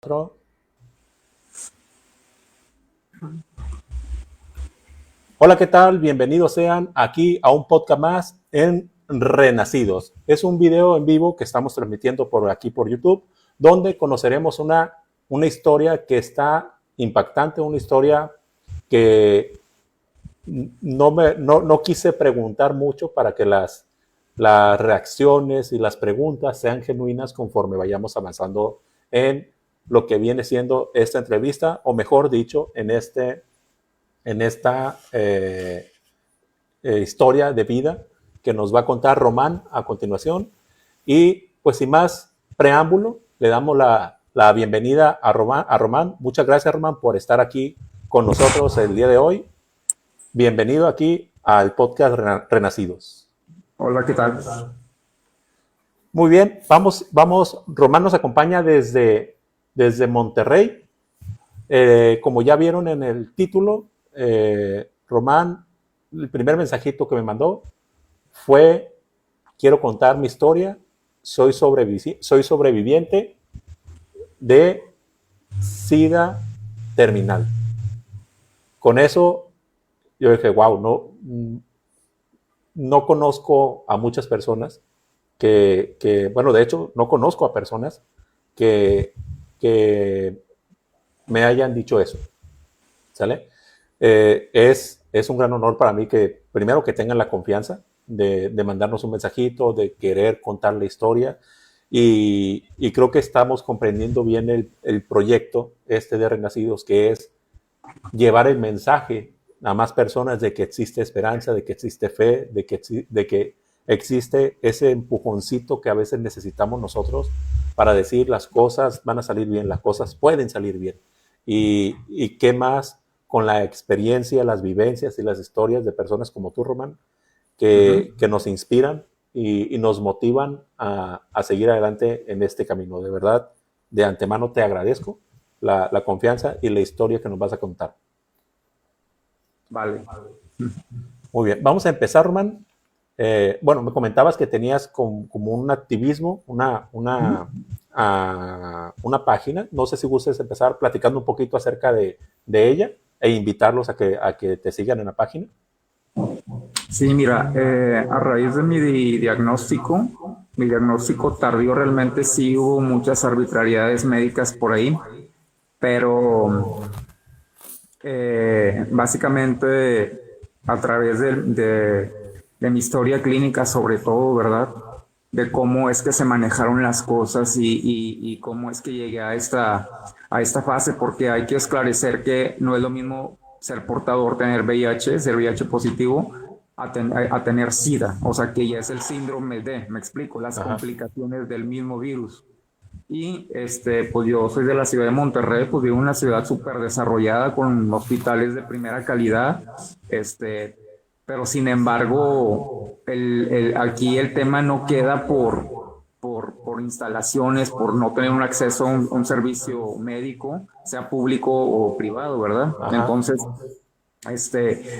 Otro. Hola, ¿qué tal? Bienvenidos sean aquí a un podcast más en Renacidos. Es un video en vivo que estamos transmitiendo por aquí por YouTube, donde conoceremos una historia que está impactante, una historia que no quise preguntar mucho para que las reacciones y las preguntas sean genuinas conforme vayamos avanzando en lo que viene siendo esta entrevista, o mejor dicho, en esta historia de vida que nos va a contar Román a continuación. Y pues sin más preámbulo, le damos la bienvenida a Román. Muchas gracias, Román, por estar aquí con nosotros el día de hoy. Bienvenido aquí al podcast Renacidos. Hola, ¿qué tal? Muy bien, vamos. Román nos acompaña desde Monterrey. Como ya vieron en el título, Román, el primer mensajito que me mandó fue: quiero contar mi historia, soy sobreviviente de SIDA terminal. Con eso yo dije, wow, no conozco a muchas personas bueno, de hecho, no conozco a personas que me hayan dicho eso, ¿sale? Es un gran honor para mí que, primero, que tengan la confianza de mandarnos un mensajito, de querer contar la historia, y creo que estamos comprendiendo bien el proyecto de Renacidos, que es llevar el mensaje a más personas de que existe esperanza, de que existe fe, de que existe ese empujoncito que a veces necesitamos nosotros para decir: las cosas van a salir bien, las cosas pueden salir bien. Y qué más con la experiencia, las vivencias y las historias de personas como tú, Román, que nos inspiran y nos motivan a seguir adelante en este camino. De verdad, de antemano te agradezco la confianza y la historia que nos vas a contar. Vale. Muy bien, vamos a empezar, Román. Bueno, me comentabas que tenías como un activismo, una página. No sé si gustes empezar platicando un poquito acerca de ella e invitarlos a que te sigan en la página. Sí, mira, a raíz de mi diagnóstico tardío, realmente sí hubo muchas arbitrariedades médicas por ahí, pero básicamente a través de mi historia clínica, sobre todo, ¿verdad? De cómo es que se manejaron las cosas y cómo es que llegué a esta fase, porque hay que esclarecer que no es lo mismo ser portador, tener VIH, ser VIH positivo, a tener SIDA, o sea que ya es el síndrome de, me explico, las Ajá. complicaciones del mismo virus. Y pues yo soy de la ciudad de Monterrey, pues vivo en una ciudad súper desarrollada con hospitales de primera calidad, pero sin embargo, aquí el tema no queda por instalaciones, por no tener un acceso a un servicio médico, sea público o privado, ¿verdad? Ajá. Entonces,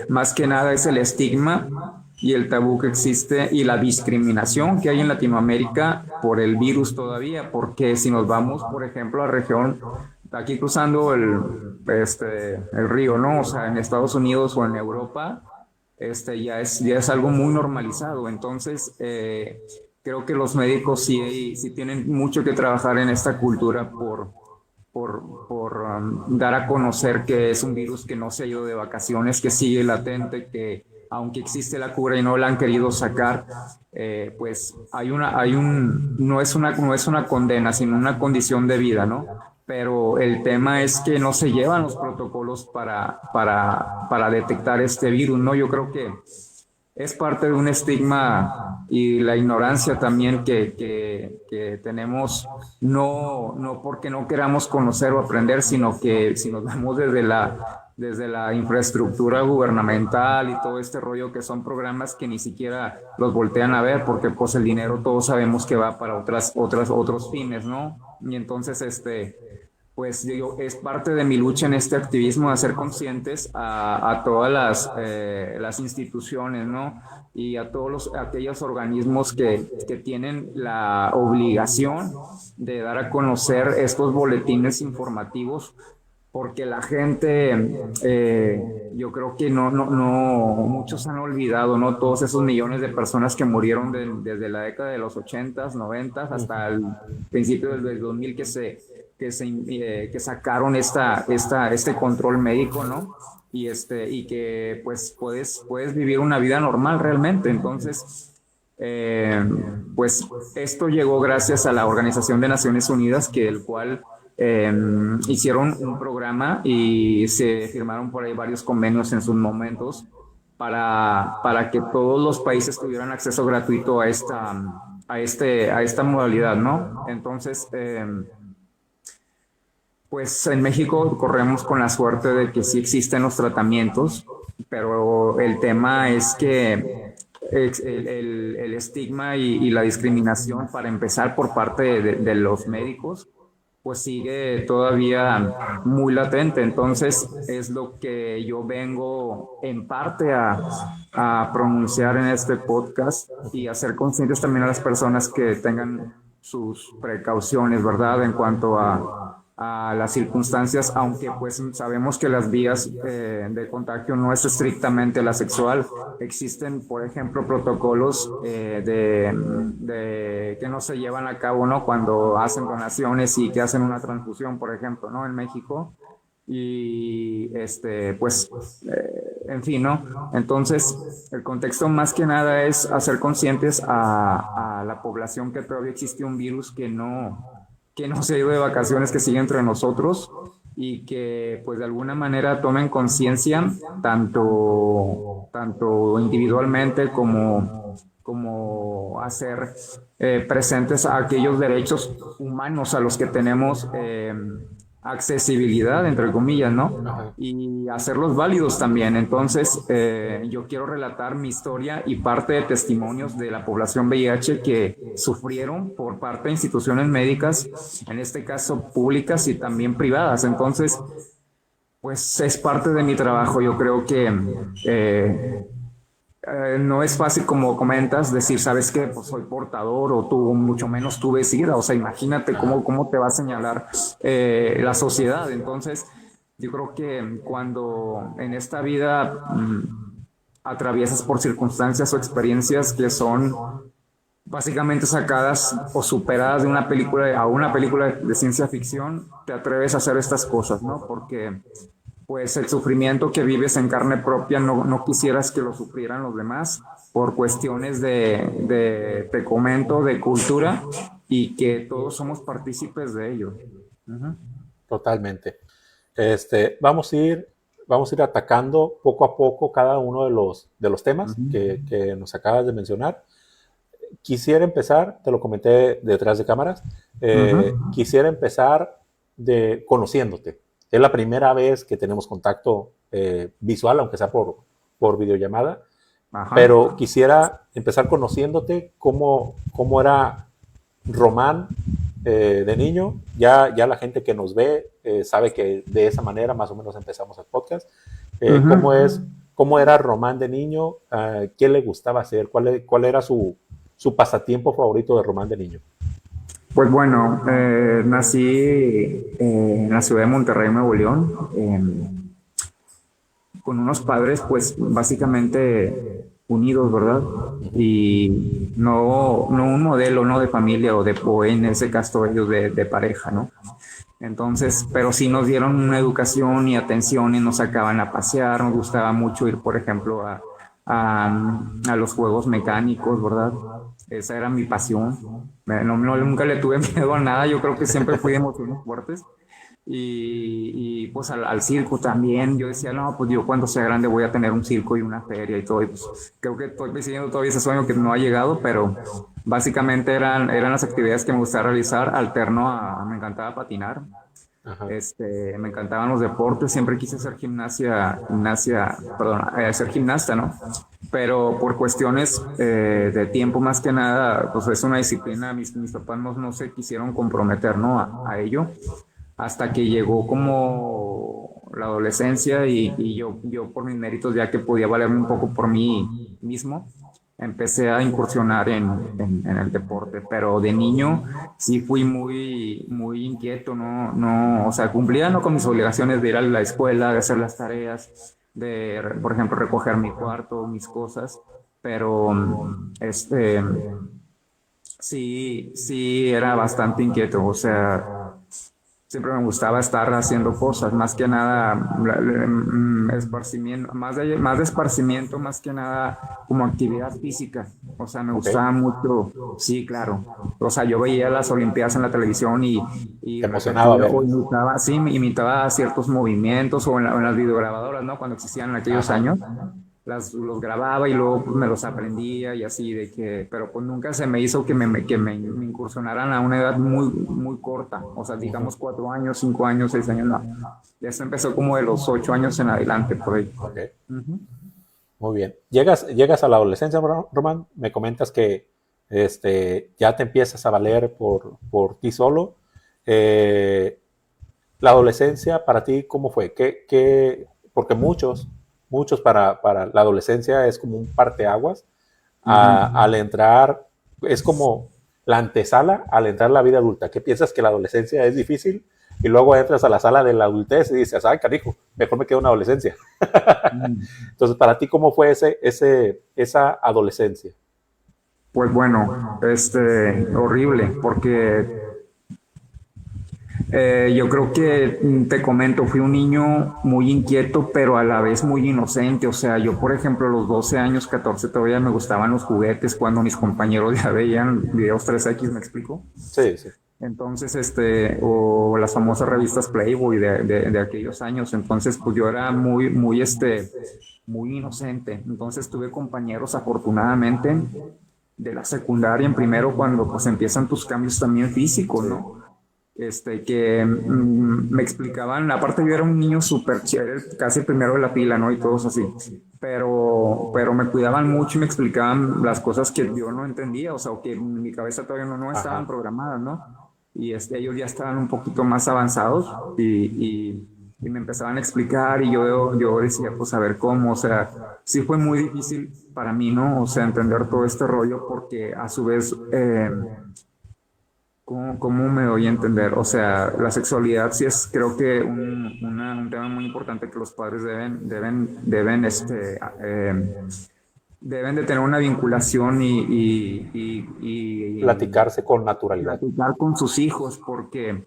más que nada es el estigma y el tabú que existe y la discriminación que hay en Latinoamérica por el virus todavía, porque si nos vamos, por ejemplo, a la región, aquí cruzando el río, ¿no? O sea, en Estados Unidos o en Europa, ya es algo muy normalizado. Entonces, creo que los médicos sí tienen mucho que trabajar en esta cultura por dar a conocer que es un virus que no se ha ido de vacaciones, que sigue latente, que aunque existe la cura y no la han querido sacar, pues no es una condena, sino una condición de vida, ¿no? Pero el tema es que no se llevan los protocolos para detectar este virus, ¿no? Yo creo que es parte de un estigma y la ignorancia también que tenemos, no porque no queramos conocer o aprender, sino que si nos vemos desde la infraestructura gubernamental y todo este rollo, que son programas que ni siquiera los voltean a ver, porque pues el dinero todos sabemos que va para otros fines, ¿no? Y entonces pues digo, es parte de mi lucha en este activismo de hacer conscientes a todas las instituciones, ¿no? Y a aquellos organismos que tienen la obligación de dar a conocer estos boletines informativos, porque la gente, yo creo que muchos han olvidado, ¿no? Todos esos millones de personas que murieron desde la década de los 80s, 90s hasta el principio del 2000 que sacaron este control médico, ¿no? Y que pues puedes vivir una vida normal realmente. Entonces, pues esto llegó gracias a la Organización de Naciones Unidas, el cual hicieron un programa y se firmaron por ahí varios convenios en sus momentos para que todos los países tuvieran acceso gratuito a esta modalidad, ¿no? Entonces, pues en México corremos con la suerte de que sí existen los tratamientos, pero el tema es que el estigma y la discriminación, para empezar por parte de los médicos, pues sigue todavía muy latente. Entonces es lo que yo vengo en parte a pronunciar en este podcast y hacer conscientes también a las personas que tengan sus precauciones, ¿verdad? En cuanto a las circunstancias, aunque pues sabemos que las vías de contagio no es estrictamente la sexual. Existen, por ejemplo, protocolos que no se llevan a cabo, ¿no? Cuando hacen donaciones y que hacen una transfusión, por ejemplo, ¿no? En México. Y pues, en fin, ¿no? Entonces, el contexto más que nada es hacer conscientes a la población que todavía existe un virus que no se ha ido de vacaciones, que sigue entre nosotros y que pues de alguna manera tomen conciencia tanto individualmente como hacer presentes a aquellos derechos humanos a los que tenemos accesibilidad, entre comillas, ¿no? Ajá. Y hacerlos válidos también. Entonces, yo quiero relatar mi historia y parte de testimonios de la población VIH que sufrieron por parte de instituciones médicas, en este caso públicas y también privadas. Entonces, pues es parte de mi trabajo. Yo creo que no es fácil, como comentas, decir, ¿sabes qué? Pues soy portador, o tú mucho menos tuve SIDA. O sea, imagínate cómo te va a señalar la sociedad. Entonces, yo creo que cuando en esta vida atraviesas por circunstancias o experiencias que son básicamente sacadas o superadas de una película a una película de ciencia ficción, te atreves a hacer estas cosas, ¿no? Porque pues el sufrimiento que vives en carne propia no quisieras que lo sufrieran los demás por cuestiones te comento, de cultura, y que todos somos partícipes de ello. Uh-huh. Totalmente. Vamos a ir atacando poco a poco cada uno de los temas que nos acabas de mencionar. Quisiera empezar, te lo comenté detrás de cámaras, quisiera empezar conociéndote. Es la primera vez que tenemos contacto visual, aunque sea por videollamada. Ajá. Pero quisiera empezar conociéndote cómo era Román de niño. Ya la gente que nos ve sabe que de esa manera más o menos empezamos el podcast. ¿Cómo era Román de niño? ¿Qué le gustaba hacer? ¿Cuál era su pasatiempo favorito de Román de niño? Pues bueno, nací en la ciudad de Monterrey, Nuevo León, con unos padres pues básicamente unidos, ¿verdad? Y no un modelo, ¿no? De familia o en ese caso ellos de pareja, ¿no? Entonces, pero sí nos dieron una educación y atención y nos sacaban a pasear. Nos gustaba mucho ir, por ejemplo, a los juegos mecánicos, ¿verdad? Esa era mi pasión. Nunca le tuve miedo a nada. Yo creo que siempre fui de emociones fuertes. Y pues al circo también. Yo decía, no, pues yo cuando sea grande voy a tener un circo y una feria y todo. Y pues creo que estoy persiguiendo todavía ese sueño que no ha llegado, pero básicamente eran las actividades que me gustaba realizar. Me encantaba patinar. Me encantaban los deportes. Siempre quise ser ser gimnasta, ¿no? Pero por cuestiones de tiempo más que nada, pues es una disciplina. Mis papás no se quisieron comprometer, ¿no? a ello, hasta que llegó como la adolescencia y yo por mis méritos, ya que podía valerme un poco por mí mismo, empecé a incursionar en el deporte, pero de niño sí fui muy, muy inquieto, o sea, cumplía no con mis obligaciones de ir a la escuela, de hacer las tareas, de, por ejemplo, recoger mi cuarto, mis cosas, pero sí, sí era bastante inquieto, o sea, siempre me gustaba estar haciendo cosas, más que nada esparcimiento, más de esparcimiento, más que nada como actividad física. O sea, me Ok, gustaba mucho, sí, claro. O sea, yo veía las Olimpiadas en la televisión y te emocionaba repetía o verlas. imitaba, sí, imitaba ciertos movimientos o en las videograbadoras, ¿no? Cuando existían en aquellos Ajá, años los grababa y luego pues, me los aprendía y así de que, pero pues nunca se me hizo que me incursionaran a una edad muy, muy corta, o sea, ujú, digamos 4 años, 5 años, 6 años, no. Esto empezó como de los 8 años en adelante, por ahí. ok, Ujú. muy bien. Llegas a la adolescencia, Román, me comentas que ya te empiezas a valer por ti solo. Eh, la adolescencia para ti, ¿cómo fue? Porque muchos para la adolescencia es como un parteaguas. Al Ujú. entrar, es como la antesala al entrar a la vida adulta, que piensas que la adolescencia es difícil y luego entras a la sala de la adultez y dices, ay, carijo, mejor me quedo en la adolescencia. Mm. Entonces, para ti, ¿cómo fue esa adolescencia? Pues bueno, horrible, porque yo creo que te comento, fui un niño muy inquieto, pero a la vez muy inocente. O sea, yo, por ejemplo, a los 12 años, 14, todavía me gustaban los juguetes cuando mis compañeros ya veían videos 3X, ¿me explico? Sí, sí. Entonces, o las famosas revistas Playboy de aquellos años. Entonces, pues yo era muy, muy, muy inocente. Entonces, tuve compañeros, afortunadamente, de la secundaria en primero, cuando pues empiezan tus cambios también físicos, Sí. ¿no? Que me explicaban, aparte yo era un niño súper chévere, casi el primero de la fila, ¿no? Y todos así, pero me cuidaban mucho y me explicaban las cosas que yo no entendía, o sea, o que en mi cabeza todavía no estaban Ajá. programadas, ¿no? Y ellos ya estaban un poquito más avanzados y me empezaban a explicar y yo decía, pues a ver cómo, o sea, sí fue muy difícil para mí, ¿no? O sea, entender todo este rollo porque a su vez... ¿cómo me doy a entender? O sea, la sexualidad sí es, creo que un tema muy importante que los padres deben de tener una vinculación y Platicarse con naturalidad. platicar con sus hijos, porque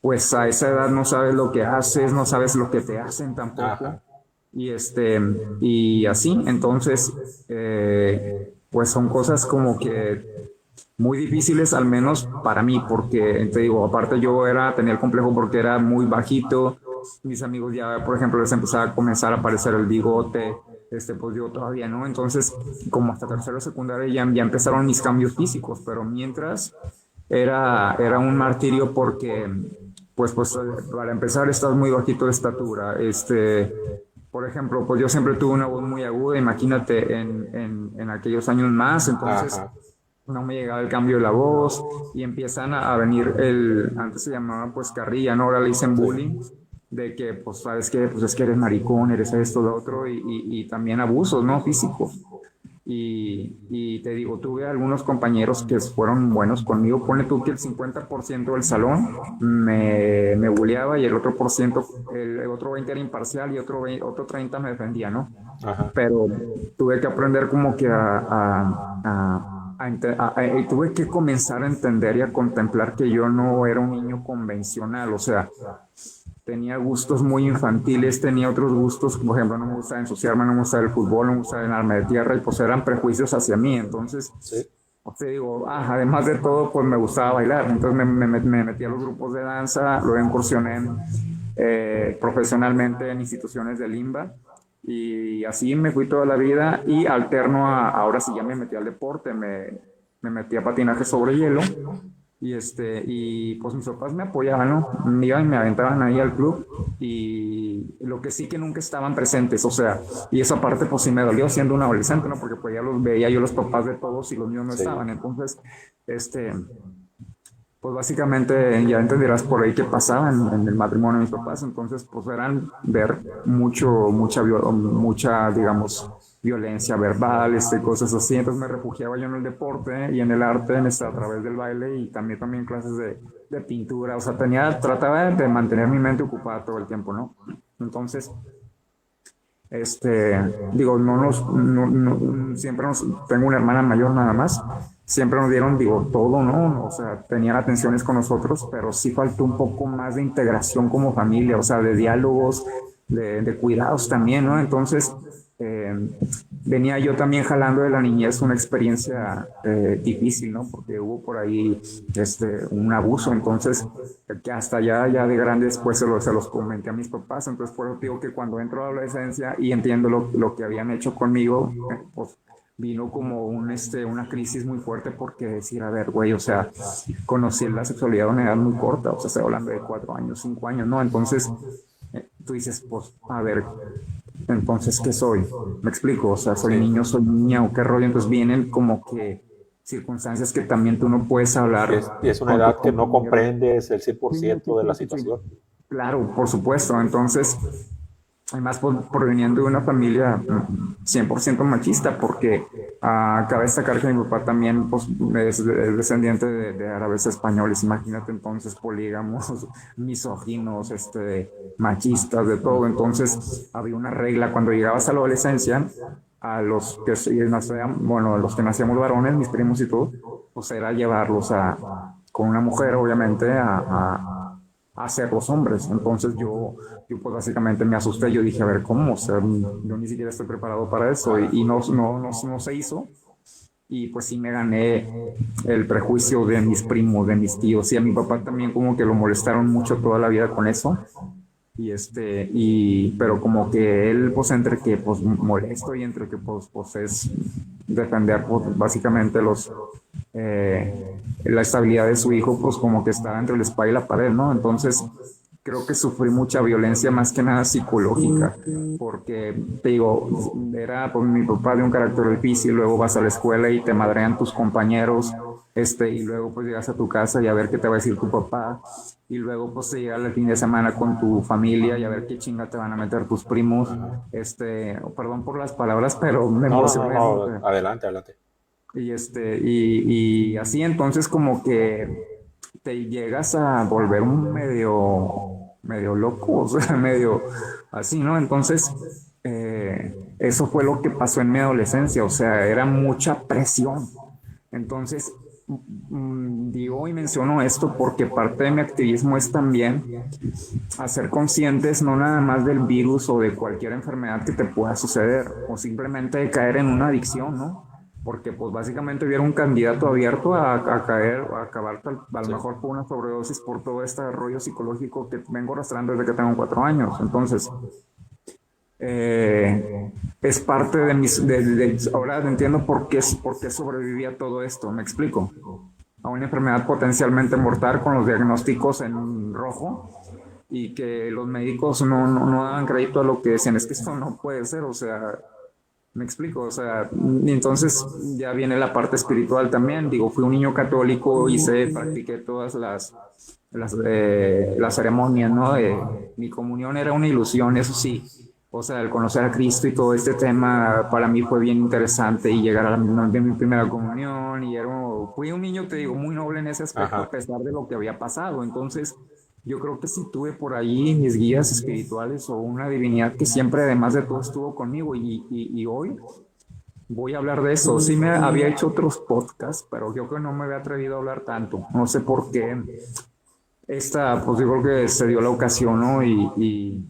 pues a esa edad no sabes lo que haces, no sabes lo que te hacen tampoco. Ajá. Y y así, entonces, pues son cosas como que muy difíciles, al menos para mí, porque te digo, aparte tenía el complejo porque era muy bajito, mis amigos ya, por ejemplo, les empezaba a comenzar a aparecer el bigote, pues yo todavía no, entonces como hasta tercero de secundaria ya empezaron mis cambios físicos, pero mientras era un martirio porque, pues para empezar estás muy bajito de estatura, por ejemplo, pues yo siempre tuve una voz muy aguda, imagínate en aquellos años más, entonces Ajá. no me llegaba el cambio de la voz y empiezan a venir antes se llamaba pues carrilla, ¿no? Ahora le dicen Sí. bullying, de que pues sabes que pues es que eres maricón, eres esto, lo otro y también abusos, ¿no? Físicos. Y te digo, tuve algunos compañeros que fueron buenos conmigo. Ponle tú que el 50% del salón me bulleaba y el otro por ciento, el otro 20 era imparcial y otro 30 me defendía, ¿no? Ajá. Pero tuve que aprender como que tuve que comenzar a entender y a contemplar que yo no era un niño convencional, o sea, tenía gustos muy infantiles, tenía otros gustos, por ejemplo, no me gustaba ensuciarme, no me gustaba el fútbol, no me gustaba el arma de tierra y pues eran prejuicios hacia mí, entonces, Sí. te digo, además de todo, pues me gustaba bailar, entonces me metí a los grupos de danza, luego incursioné profesionalmente en instituciones de Limba y así me fui toda la vida y alterno ahora sí ya me metí al deporte, me metí a patinaje sobre hielo y pues mis papás me apoyaban, ¿no? Me iban y me aventaban ahí al club y lo que sí que nunca estaban presentes, o sea, y esa parte pues sí me dolió siendo un adolescente, ¿no? Porque pues ya los veía yo los papás de todos y los míos no Sí. estaban, entonces, pues básicamente ya entenderás por ahí qué pasaba en el matrimonio de mis papás, entonces pues eran ver mucha, digamos, violencia verbal, cosas así. Entonces me refugiaba yo en el deporte y en el arte, a través del baile y también clases de pintura. O sea, trataba de mantener mi mente ocupada todo el tiempo, ¿no? Entonces, digo, tengo una hermana mayor nada más, siempre nos dieron, digo, todo, ¿no? O sea, tenían atenciones con nosotros, pero sí faltó un poco más de integración como familia, o sea, de diálogos, de cuidados también, ¿no? Entonces, eh, venía yo también jalando de la niñez una experiencia difícil, ¿no? Porque hubo por ahí un abuso, entonces que hasta ya de grande después se los comenté a mis papás, entonces por eso digo que cuando entro a la adolescencia y entiendo lo que habían hecho conmigo, pues vino como una crisis muy fuerte porque decir, a ver, güey, o sea, conocí la sexualidad a una edad muy corta, o sea, estoy hablando de 4 años, 5 años, ¿no? Entonces, tú dices, pues, a ver, entonces, ¿qué soy? Me explico, o sea, soy Sí. niño, soy niña o qué rollo, entonces vienen como que circunstancias que también tú no puedes Y hablar es una con tus edad que no compañeros. comprendes el cien por Sí, sí, ciento de la sí, sí, sí. situación. Claro, por supuesto. Entonces, además por viniendo de una familia 100% machista, porque cabe destacar que mi papá también pues, es descendiente de árabes españoles, imagínate entonces polígamos, misóginos, machistas, de todo. Entonces había una regla cuando llegabas a la adolescencia, a los que bueno, a los que nacíamos varones, mis primos y todo, pues era llevarlos con una mujer, obviamente, a ser los hombres. Entonces yo pues básicamente me asusté, yo dije, a ver, ¿cómo? O sea, yo ni siquiera estoy preparado para eso y no se hizo. Y pues sí me gané el prejuicio de mis primos, de mis tíos y a mi papá también como que lo molestaron mucho toda la vida con eso. Pero como que él, pues entre que pues molesto y entre que pues es defender pues, básicamente la estabilidad de su hijo, pues como que estaba entre la espada y la pared, ¿no? Entonces, creo que sufrí mucha violencia más que nada psicológica, porque te digo, era pues mi papá de un carácter difícil, luego vas a la escuela y te madrean tus compañeros, y luego pues llegas a tu casa y a ver qué te va a decir tu papá, y luego pues te llega el fin de semana con tu familia y a ver qué chinga te van a meter tus primos, Ajá. perdón por las palabras, pero me No, no, no, emocioné, ¿no? no. Adelante, adelante. Y así entonces como que te llegas a volver un medio loco, o sea, medio así, ¿no? Entonces, eso fue lo que pasó en mi adolescencia, o sea, era mucha presión. Entonces, digo y menciono esto porque parte de mi activismo es también hacer conscientes no nada más del virus o de cualquier enfermedad que te pueda suceder o simplemente de caer en una adicción, ¿no? Porque pues básicamente hubiera un candidato abierto a caer, a acabar a lo Sí. mejor por una sobredosis por todo este rollo psicológico que vengo arrastrando desde que tengo 4 años. Entonces, es parte de ahora entiendo por qué sobreviví a todo esto, me explico. A una enfermedad potencialmente mortal con los diagnósticos en rojo y que los médicos no daban crédito a lo que decían, es que esto no puede ser, o sea, me explico, o sea, y entonces ya viene la parte espiritual también, digo, fui un niño católico, practiqué todas las ceremonias, ¿no? Mi comunión era una ilusión, eso sí, o sea, el conocer a Cristo y todo este tema para mí fue bien interesante y llegar a de mi primera comunión y fui un niño, te digo, muy noble en ese aspecto a Ajá. pesar de lo que había pasado, entonces yo creo que sí tuve por ahí mis guías espirituales o una divinidad que siempre, además de todo, estuvo conmigo y hoy voy a hablar de eso. Sí me había hecho otros podcasts, pero yo creo que no me había atrevido a hablar tanto. No sé por qué. Pues yo creo que se dio la ocasión, ¿no? Y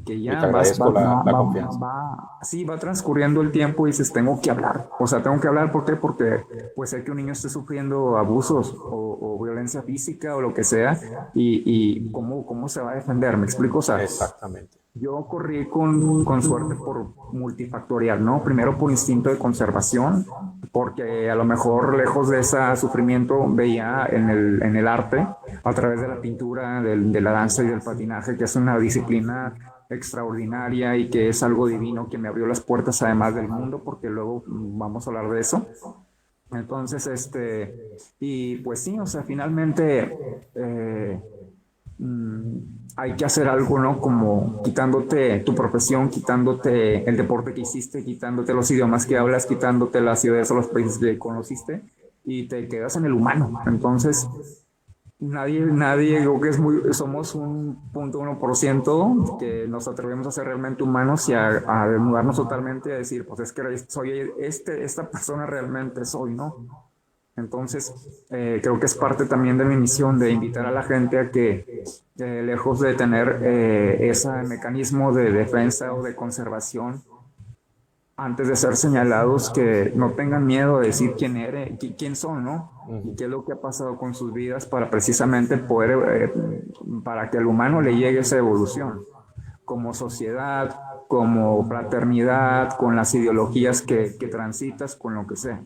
que Y ya te agradezco la confianza. sí, va transcurriendo el tiempo y dices, tengo que hablar. O sea, tengo que hablar, ¿por qué? Porque puede ser que un niño esté sufriendo abusos o violencia física o lo que sea, y cómo se va a defender, ¿me explico? O sea, Exactamente. yo corrí con suerte por multifactorial, ¿no? Primero por instinto de conservación, porque a lo mejor lejos de ese sufrimiento veía en el arte, a través de la pintura, de la danza y del patinaje, que es una disciplina extraordinaria y que es algo divino que me abrió las puertas además del mundo, porque luego vamos a hablar de eso. Entonces, y pues sí, o sea, finalmente hay que hacer algo, ¿no? Como quitándote tu profesión, quitándote el deporte que hiciste, quitándote los idiomas que hablas, quitándote las ciudades o los países que conociste y te quedas en el humano. Entonces, nadie, creo que somos un 0.1% que nos atrevemos a ser realmente humanos y a desnudarnos totalmente, a decir, pues es que soy esta persona realmente soy, ¿no? Entonces, creo que es parte también de mi misión de invitar a la gente a que, lejos de tener ese mecanismo de defensa o de conservación, antes de ser señalados, que no tengan miedo de decir quién son, ¿no? Y Ujú. qué es lo que ha pasado con sus vidas para precisamente poder, para que al humano le llegue esa evolución, como sociedad, como fraternidad, con las ideologías que transitas, con lo que sea.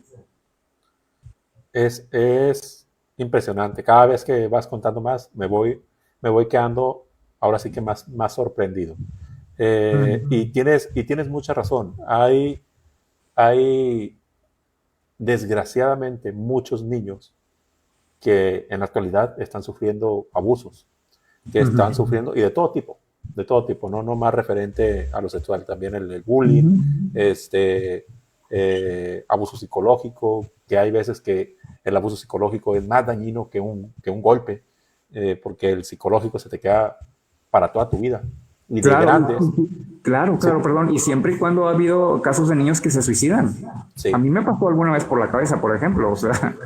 Es impresionante. Cada vez que vas contando más, me voy quedando ahora sí que más sorprendido. Y tienes mucha razón. Hay desgraciadamente muchos niños que en la actualidad están sufriendo abusos, que están Ujú. sufriendo, y de todo tipo, no más referente a lo sexual, también el bullying, Ujú. este, abuso psicológico, que hay veces que el abuso psicológico es más dañino que un golpe, porque el psicológico se te queda para toda tu vida. Y de Claro, grandes, se, claro, perdón. Y siempre y cuando ha habido casos de niños que se suicidan. A sí, mí me pasó alguna vez por la cabeza, por ejemplo. O sea,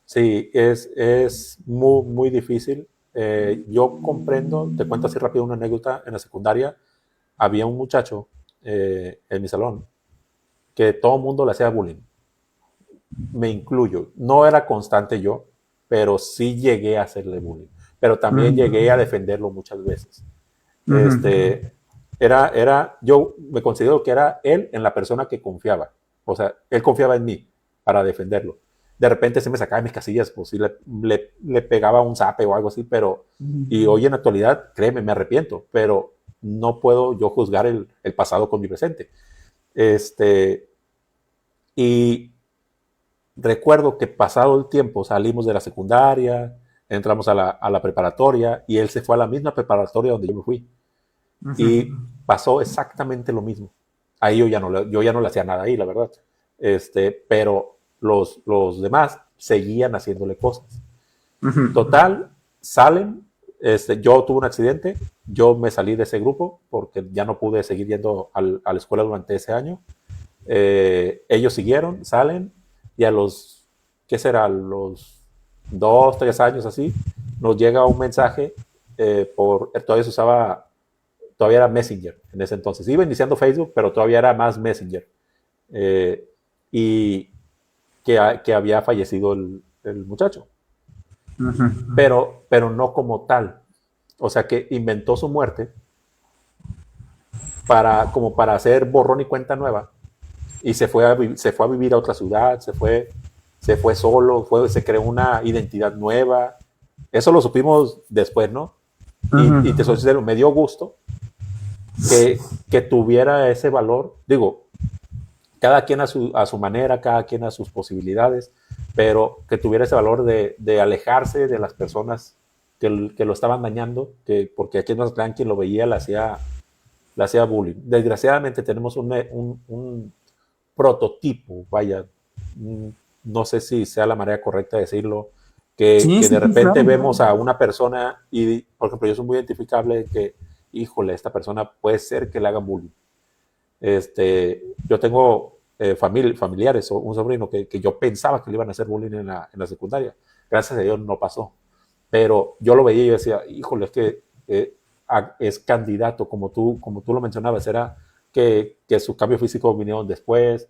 sí, es muy difícil. Yo comprendo, te cuento así rápido una anécdota. En la secundaria había un muchacho en mi salón que todo el mundo le hacía bullying. Me incluyo. No era constante yo, pero sí llegué a hacerle bullying. Pero también ujú, llegué a defenderlo muchas veces. ujú, Este, yo me considero que era él en la persona que confiaba. O sea, él confiaba en mí para defenderlo. De repente se me sacaba de mis casillas, pues sí le pegaba un zape o algo así, pero, y hoy en la actualidad, créeme, me arrepiento, pero no puedo yo juzgar el pasado con mi presente. Este, y recuerdo que pasado el tiempo salimos de la secundaria, entramos a la preparatoria y él se fue a la misma preparatoria donde yo me fui. ujú. Y pasó exactamente lo mismo. Ahí yo ya no le hacía nada ahí, la verdad. Pero los demás seguían haciéndole cosas. Ujú. Total, salen. Yo tuve un accidente, yo me salí de ese grupo porque ya no pude seguir yendo a la escuela durante ese año. Ellos siguieron, salen y a los, ¿qué será? Los 2, 3 años así, nos llega un mensaje todavía se usaba, todavía era Messenger en ese entonces. Iba iniciando Facebook, pero todavía era más Messenger. Eh, y que había fallecido el muchacho, Ujú. pero no como tal. O sea que inventó su muerte como para hacer borrón y cuenta nueva y se fue a vivir a otra ciudad, se fue solo, se creó una identidad nueva. Eso lo supimos después, ¿no? Y te soy Ujú. sincero, me dio gusto que tuviera ese valor. Digo, cada quien a su manera, cada quien a sus posibilidades, pero que tuviera ese valor de alejarse de las personas que lo estaban dañando, porque aquí en Mazatlán quien lo veía le hacía bullying. Desgraciadamente tenemos un prototipo, vaya, no sé si sea la manera correcta de decirlo, Sí, que sí, de sí, repente claro. vemos a una persona y, por ejemplo, yo soy muy identificable que, híjole, esta persona puede ser que le hagan bullying. Yo tengo familiares o un sobrino que yo pensaba que le iban a hacer bullying en la secundaria. Gracias a Dios no pasó. Pero yo lo veía y yo decía, híjole, es que es candidato, como tú lo mencionabas, era que su cambio físico vinieron después,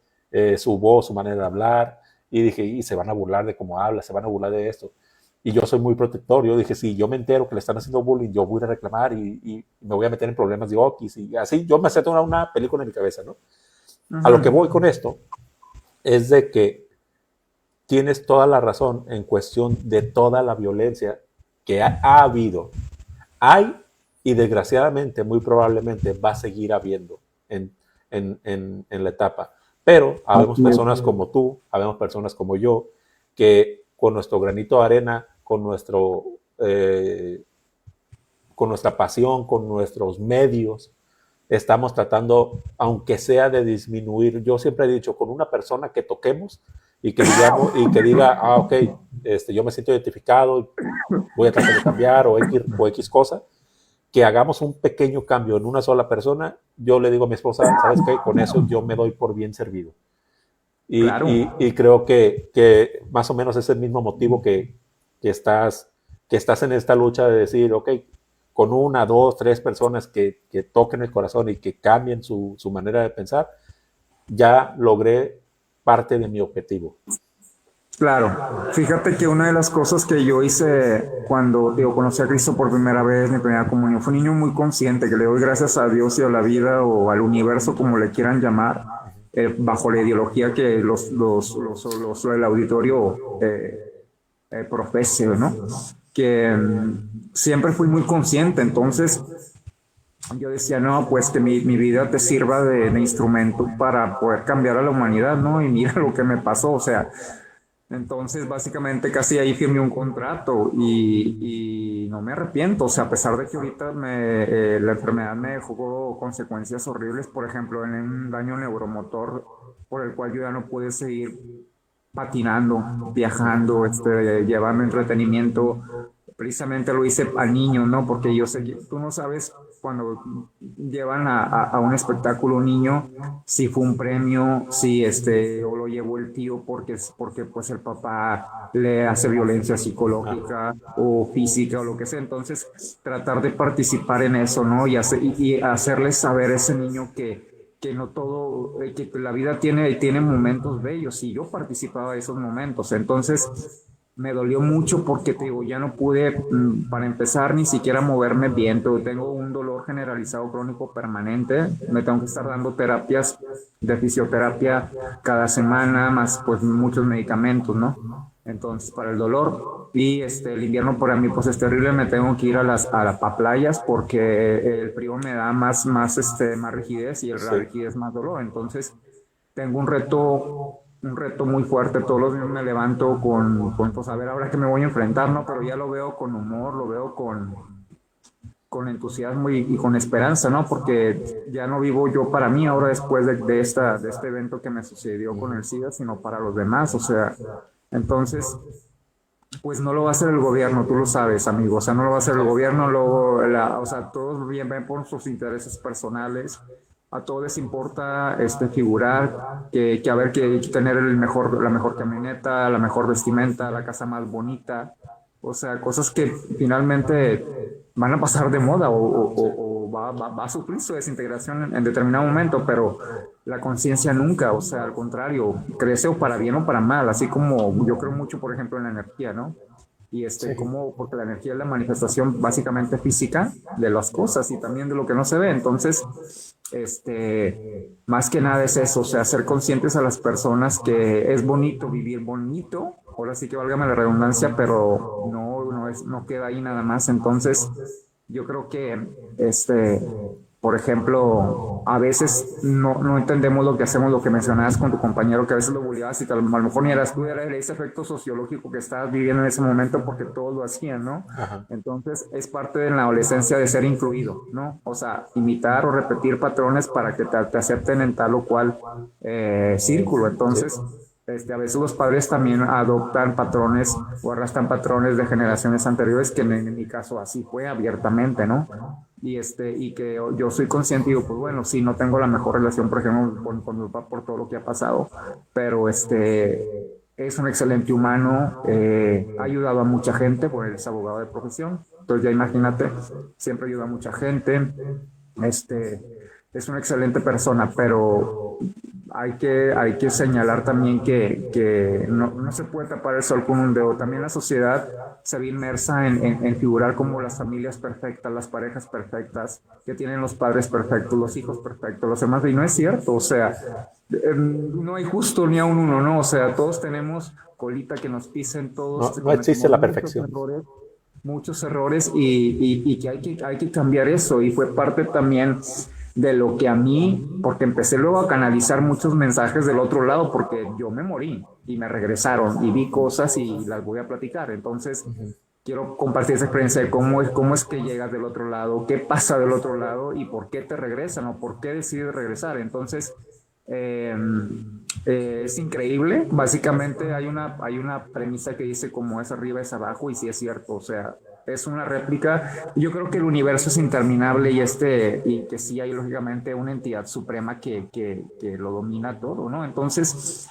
su voz, su manera de hablar, y dije, y se van a burlar de cómo habla, se van a burlar de esto. Y yo soy muy protector, yo dije, si yo me entero que le están haciendo bullying, yo voy a reclamar y me voy a meter en problemas de Okis, y así yo me hacía una película en mi cabeza, ¿no? A lo que voy Ujú. con esto es de que tienes toda la razón en cuestión de toda la violencia que ha habido, hay y desgraciadamente, muy probablemente va a seguir habiendo en, en la etapa. Pero habemos Así es. personas como tú, habemos personas como yo, que con nuestro granito de arena, con nuestro con nuestra pasión, con nuestros medios, estamos tratando, aunque sea de disminuir. Yo siempre he dicho, con una persona que toquemos y que, digamos, y que diga, ok, yo me siento identificado, voy a tratar de cambiar o X cosa, que hagamos un pequeño cambio en una sola persona, yo le digo a mi esposa, ¿sabes qué? Con eso yo me doy por bien servido. Claro. Y creo que más o menos es el mismo motivo que estás en esta lucha de decir, ok, con una, dos, tres personas que toquen el corazón y que cambien su manera de pensar, ya logré parte de mi objetivo. Claro, fíjate que una de las cosas que yo hice cuando conocí a Cristo por primera vez, mi primera comunión, fue un niño muy consciente que le doy gracias a Dios y a la vida o al universo, como le quieran llamar, bajo la ideología que el auditorio profese, ¿no? Que siempre fui muy consciente, entonces yo decía, no, pues que mi vida te sirva de instrumento para poder cambiar a la humanidad, ¿no? Y mira lo que me pasó, o sea, entonces básicamente casi ahí firmé un contrato y no me arrepiento, o sea, a pesar de que ahorita la enfermedad me dejó consecuencias horribles, por ejemplo, en un daño neuromotor por el cual yo ya no pude seguir patinando, viajando, llevando entretenimiento. Precisamente lo hice al niño, ¿no? Porque yo sé que tú no sabes cuando llevan a un espectáculo un niño si fue un premio, si o lo llevó el tío porque pues el papá le hace violencia psicológica o física o lo que sea. Entonces, tratar de participar en eso, ¿no? Y hacerles saber a ese niño que no todo, que la vida tiene momentos bellos y yo participaba de esos momentos. Entonces, me dolió mucho porque te digo, ya no pude, para empezar, ni siquiera moverme bien. Tengo un dolor generalizado crónico permanente. Me tengo que estar dando terapias de fisioterapia cada semana, más pues muchos medicamentos, ¿no? Entonces, para el dolor. Y el invierno para mí pues es terrible. Me tengo que ir a playas porque el frío me da más rigidez y la rigidez más dolor. Entonces, tengo un reto muy fuerte. Todos los días me levanto pues a ver ahora que me voy a enfrentar, ¿no? Pero ya lo veo con humor, lo veo con entusiasmo y con esperanza, ¿no? Porque ya no vivo yo para mí ahora después de este evento que me sucedió con el SIDA, sino para los demás, o sea, entonces, pues no lo va a hacer el gobierno, tú lo sabes, amigo, o sea, no lo va a hacer el gobierno, o sea, todos ven por sus intereses personales. A todos les importa figurar, que a ver, que hay que tener la mejor camioneta, la mejor vestimenta, la casa más bonita. O sea, cosas que finalmente van a pasar de moda o va a sufrir su desintegración en determinado momento, pero la conciencia nunca, o sea, al contrario, crece o para bien o para mal, así como yo creo mucho, por ejemplo, en la energía, ¿no? Y porque la energía es la manifestación básicamente física de las cosas y también de lo que no se ve. Entonces, más que nada es eso, o sea, ser conscientes a las personas que es bonito vivir bonito, ahora sí que válgame la redundancia, pero no queda ahí nada más. Entonces, yo creo que, por ejemplo, a veces no entendemos lo que hacemos, lo que mencionabas con tu compañero, que a veces lo bulliabas y a lo mejor ni eras tú, era ese efecto sociológico que estabas viviendo en ese momento porque todos lo hacían, ¿no? Ajá. Entonces, es parte de la adolescencia de ser incluido, ¿no? O sea, imitar o repetir patrones para que te acepten en tal o cual círculo. Entonces, a veces los padres también adoptan patrones o arrastran patrones de generaciones anteriores, que en mi caso así fue abiertamente, ¿no? Y que yo soy consciente y digo, pues bueno, sí, no tengo la mejor relación, por ejemplo, con mi papá por todo lo que ha pasado, pero es un excelente humano, ha ayudado a mucha gente, porque él es abogado de profesión, entonces ya imagínate, siempre ayuda a mucha gente, es una excelente persona, pero hay que señalar también que no se puede tapar el sol con un dedo. También la sociedad se ve inmersa en figurar como las familias perfectas, las parejas perfectas, que tienen los padres perfectos, los hijos perfectos, los demás. Y no es cierto, o sea, no hay justo ni a uno, ¿no? O sea, todos tenemos colita que nos pisen, todos. No existe la perfección. Muchos errores y que hay que cambiar eso. Y fue parte también de lo que a mí, porque empecé luego a canalizar muchos mensajes del otro lado, porque yo me morí y me regresaron y vi cosas y las voy a platicar. Entonces, quiero compartir esa experiencia de cómo es que llegas del otro lado, qué pasa del otro lado y por qué te regresan o por qué decides regresar. Entonces, es increíble. Básicamente hay una premisa que dice como es arriba es abajo y sí es cierto. O sea, es una réplica. Yo creo que el universo es interminable y que sí hay lógicamente una entidad suprema que lo domina todo, ¿no? Entonces,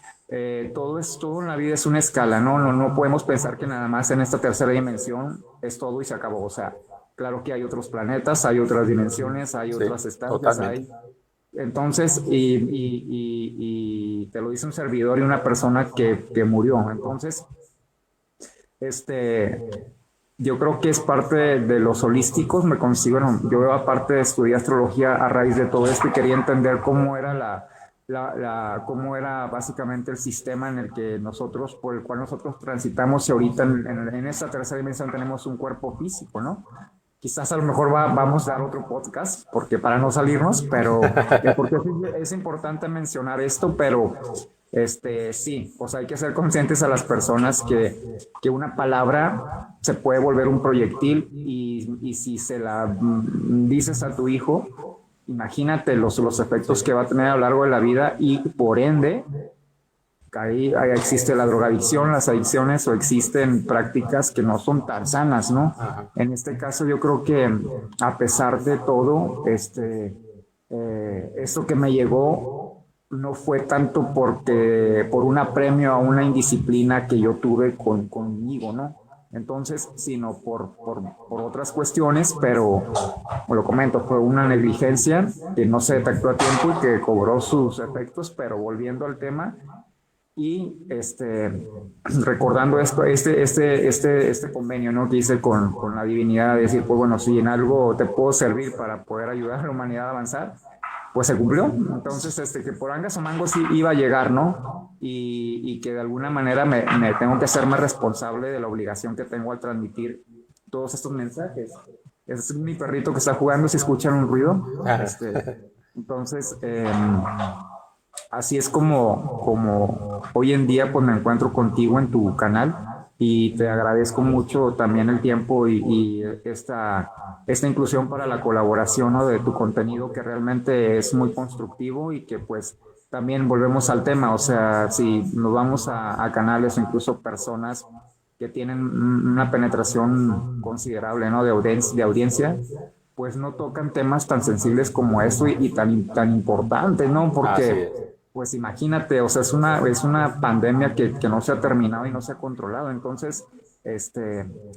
todo en la vida es una escala, ¿no? No podemos pensar que nada más en esta tercera dimensión es todo y se acabó. O sea, claro que hay otros planetas, hay otras dimensiones, hay Sí, otras estancias, totalmente. hay... Entonces, y te lo dice un servidor y una persona que murió. Entonces, este, yo creo que es parte de los holísticos, me consigo, bueno, yo aparte de estudiar astrología a raíz de todo esto y quería entender cómo era cómo era básicamente el sistema en el que nosotros, por el cual nosotros transitamos y ahorita en esta tercera dimensión tenemos un cuerpo físico, ¿no? Quizás a lo mejor vamos a dar otro podcast, porque para no salirnos, pero porque es importante mencionar esto, pero sí, o sea, hay que ser conscientes a las personas que una palabra se puede volver un proyectil y si se la dices a tu hijo, imagínate los efectos Sí, que va a tener a lo largo de la vida y por ende ahí existe la drogadicción, las adicciones o existen prácticas que no son tan sanas, ¿no? ajá, En este caso yo creo que a pesar de todo, esto que me llegó no fue tanto por un apremio a una indisciplina que yo tuve conmigo, ¿no? Entonces, sino por otras cuestiones, pero como lo comento, fue una negligencia que no se detectó a tiempo y que cobró sus efectos, pero volviendo al tema, y recordando esto, este convenio, ¿no? Que hice con la divinidad, de decir, pues bueno, si en algo te puedo servir para poder ayudar a la humanidad a avanzar, pues se cumplió. Entonces, que por angas o mangos sí iba a llegar, ¿no? Y que de alguna manera me tengo que hacerme responsable de la obligación que tengo al transmitir todos estos mensajes. Ese es mi perrito que está jugando, si escuchan un ruido. ajá. Entonces, así es como hoy en día pues me encuentro contigo en tu canal y te agradezco mucho también el tiempo y esta inclusión para la colaboración, ¿no? De tu contenido que realmente es muy constructivo y que pues también volvemos al tema, o sea, si nos vamos a canales o incluso personas que tienen una penetración considerable, ¿no? De audiencia, pues no tocan temas tan sensibles como esto y tan importantes, ¿no? Así Porque, es. pues imagínate, o sea, es una pandemia que no se ha terminado y no se ha controlado. Entonces,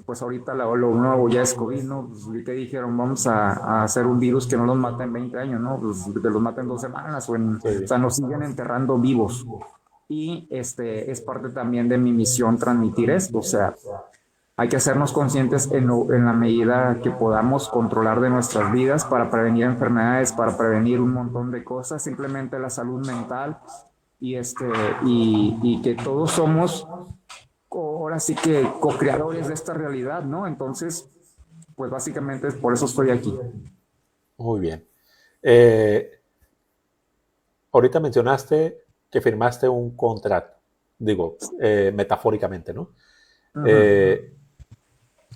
pues ahorita lo nuevo ya es COVID, ¿no? Pues, ¿qué dijeron? Vamos a hacer un virus que no los mata en 20 años, ¿no? Pues que los mata en 2 semanas o Sí, sea, nos siguen enterrando vivos. Y es parte también de mi misión transmitir esto, o sea, hay que hacernos conscientes en la medida que podamos controlar de nuestras vidas para prevenir enfermedades, para prevenir un montón de cosas, simplemente la salud mental y, y que todos somos ahora sí que co-creadores de esta realidad, ¿no? Entonces, pues básicamente por eso estoy aquí. muy bien. Eh, ahorita mencionaste que firmaste un contrato, digo, metafóricamente, ¿no? Uh -huh. Eh,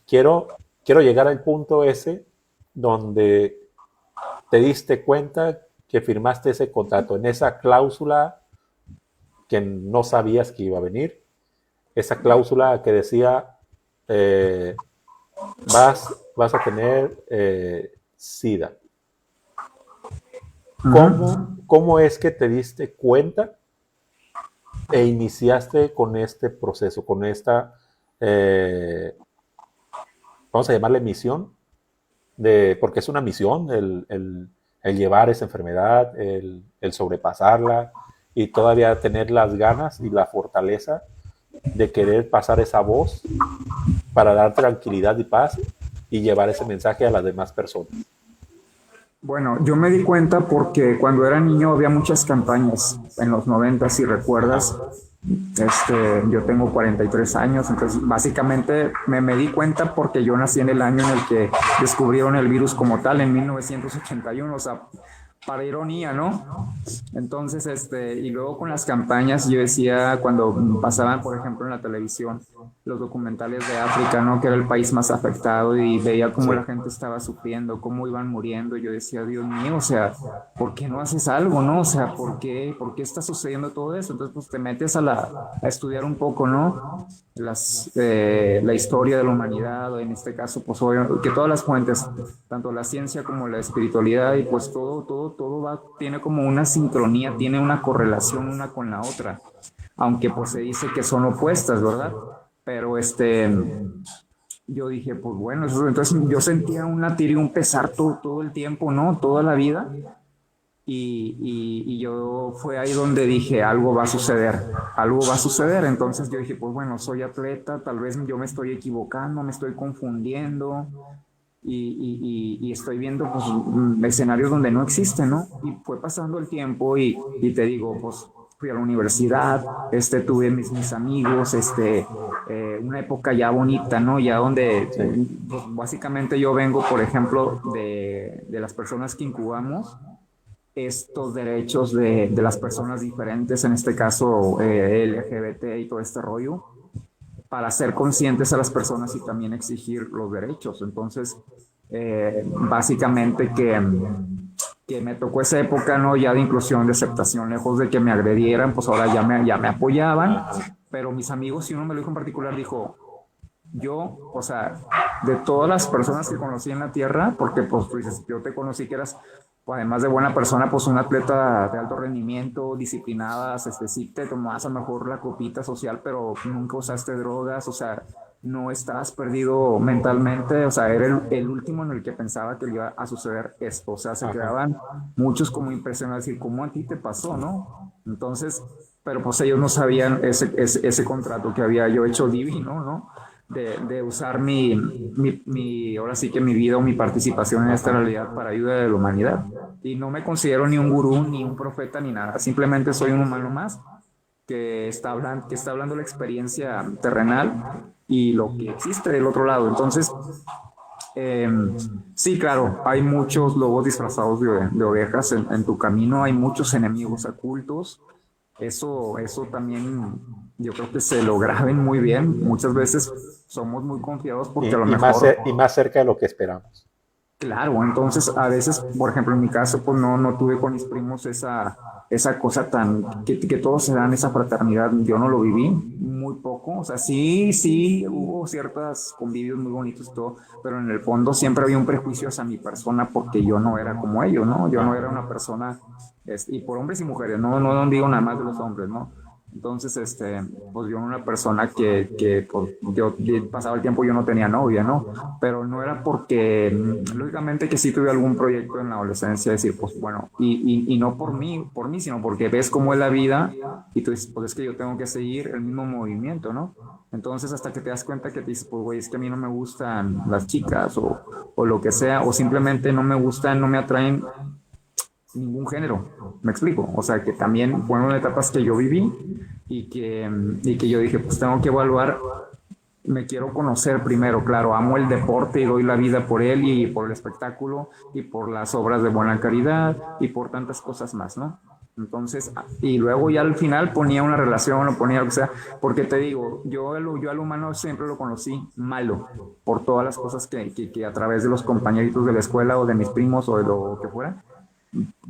quiero, quiero llegar al punto ese donde te diste cuenta que firmaste ese contrato, en esa cláusula que no sabías que iba a venir, esa cláusula que decía eh, vas a tener SIDA. Uh -huh. ¿Cómo es que te diste cuenta e iniciaste con este proceso, con esta, vamos a llamarle misión, porque es una misión el llevar esa enfermedad, el sobrepasarla y todavía tener las ganas y la fortaleza de querer pasar esa voz para dar tranquilidad y paz y llevar ese mensaje a las demás personas? Bueno, yo me di cuenta porque cuando era niño había muchas campañas en los 90, si Ajá. recuerdas. Yo tengo 43 años, entonces básicamente me di cuenta porque yo nací en el año en el que descubrieron el virus como tal, en 1981, o sea, para ironía, ¿no? Entonces, y luego con las campañas, yo decía, cuando pasaban, por ejemplo, en la televisión, los documentales de África, ¿no? Que era el país más afectado y veía cómo la Sí, gente estaba sufriendo, cómo iban muriendo. Yo decía, Dios mío, o sea, ¿por qué no haces algo, no? O sea, por qué está sucediendo todo eso? Entonces, pues te metes a estudiar un poco, ¿no? La historia de la humanidad, o en este caso, pues que todas las fuentes, tanto la ciencia como la espiritualidad, y pues todo va, tiene como una sincronía, tiene una correlación una con la otra, aunque pues se dice que son opuestas, ¿verdad? Pero yo dije, pues bueno, entonces yo sentía un latir y un pesar todo el tiempo, ¿no? Toda la vida. Y yo fue ahí donde dije, algo va a suceder, algo va a suceder. Entonces yo dije, pues bueno, soy atleta, tal vez yo me estoy equivocando, me estoy confundiendo y estoy viendo pues escenarios donde no existen, ¿no? Y fue pasando el tiempo y te digo, pues fui a la universidad, tuve mis amigos, una época ya bonita, ¿no? Ya donde sí, pues, básicamente yo vengo, por ejemplo, de las personas que incubamos estos derechos de las personas diferentes, en este caso LGBT y todo este rollo, para ser conscientes a las personas y también exigir los derechos. Entonces, básicamente que me tocó esa época, ¿no? Ya de inclusión, de aceptación, lejos de que me agredieran, pues ahora ya me apoyaban, pero mis amigos, y uno me lo dijo en particular, dijo, yo, o sea, de todas las personas que conocí en la tierra, porque pues tú dices, yo te conocí que eras, pues, además de buena persona, pues un atleta de alto rendimiento, disciplinada, sí te tomabas a lo mejor la copita social, pero nunca usaste drogas, o sea, no estabas perdido mentalmente, o sea, era el último en el que pensaba que le iba a suceder esto, o sea, se ajá. quedaban muchos como impresionados, decir, ¿cómo a ti te pasó, no? Entonces, pero pues ellos no sabían ese contrato que había yo hecho divino, ¿no? De usar ahora sí que mi vida o mi participación en esta Ajá. realidad para ayuda de la humanidad. Y no me considero ni un gurú, ni un profeta, ni nada. Simplemente soy un humano más que está hablando la experiencia terrenal y lo que existe del otro lado. Entonces, eh, sí, claro, hay muchos lobos disfrazados de ovejas en tu camino, hay muchos enemigos ocultos. Eso también yo creo que se lo graben muy bien. Muchas veces somos muy confiados porque a lo mejor. Y más cerca de lo que esperamos. Claro, entonces a veces, por ejemplo, en mi caso, pues no tuve con mis primos esa cosa que todos se dan esa fraternidad. Yo no lo viví muy poco. O sea, sí, hubo ciertos convivios muy bonitos y todo, pero en el fondo siempre había un prejuicio hacia mi persona porque yo no era como ellos, ¿no? Yo no era Ajá. una persona, y por hombres y mujeres, no digo nada más de los hombres, ¿no? Entonces, pues yo era una persona que pues, yo pasaba el tiempo, yo no tenía novia, ¿no? Pero no era porque, lógicamente que sí tuve algún proyecto en la adolescencia, decir, pues bueno, y no por mí, sino porque ves cómo es la vida y tú dices, pues es que yo tengo que seguir el mismo movimiento, ¿no? Entonces hasta que te das cuenta que te dices, pues güey, es que a mí no me gustan las chicas o lo que sea, o simplemente no me gustan, no me atraen ningún género, me explico, o sea que también fueron etapas que yo viví y que yo dije, pues tengo que evaluar, me quiero conocer primero, claro, amo el deporte y doy la vida por él y por el espectáculo y por las obras de buena caridad y por tantas cosas más, ¿no? Entonces, y luego ya al final ponía una relación o ponía lo que sea, porque te digo, yo al humano siempre lo conocí malo, por todas las cosas que a través de los compañeritos de la escuela o de mis primos o de lo que fuera,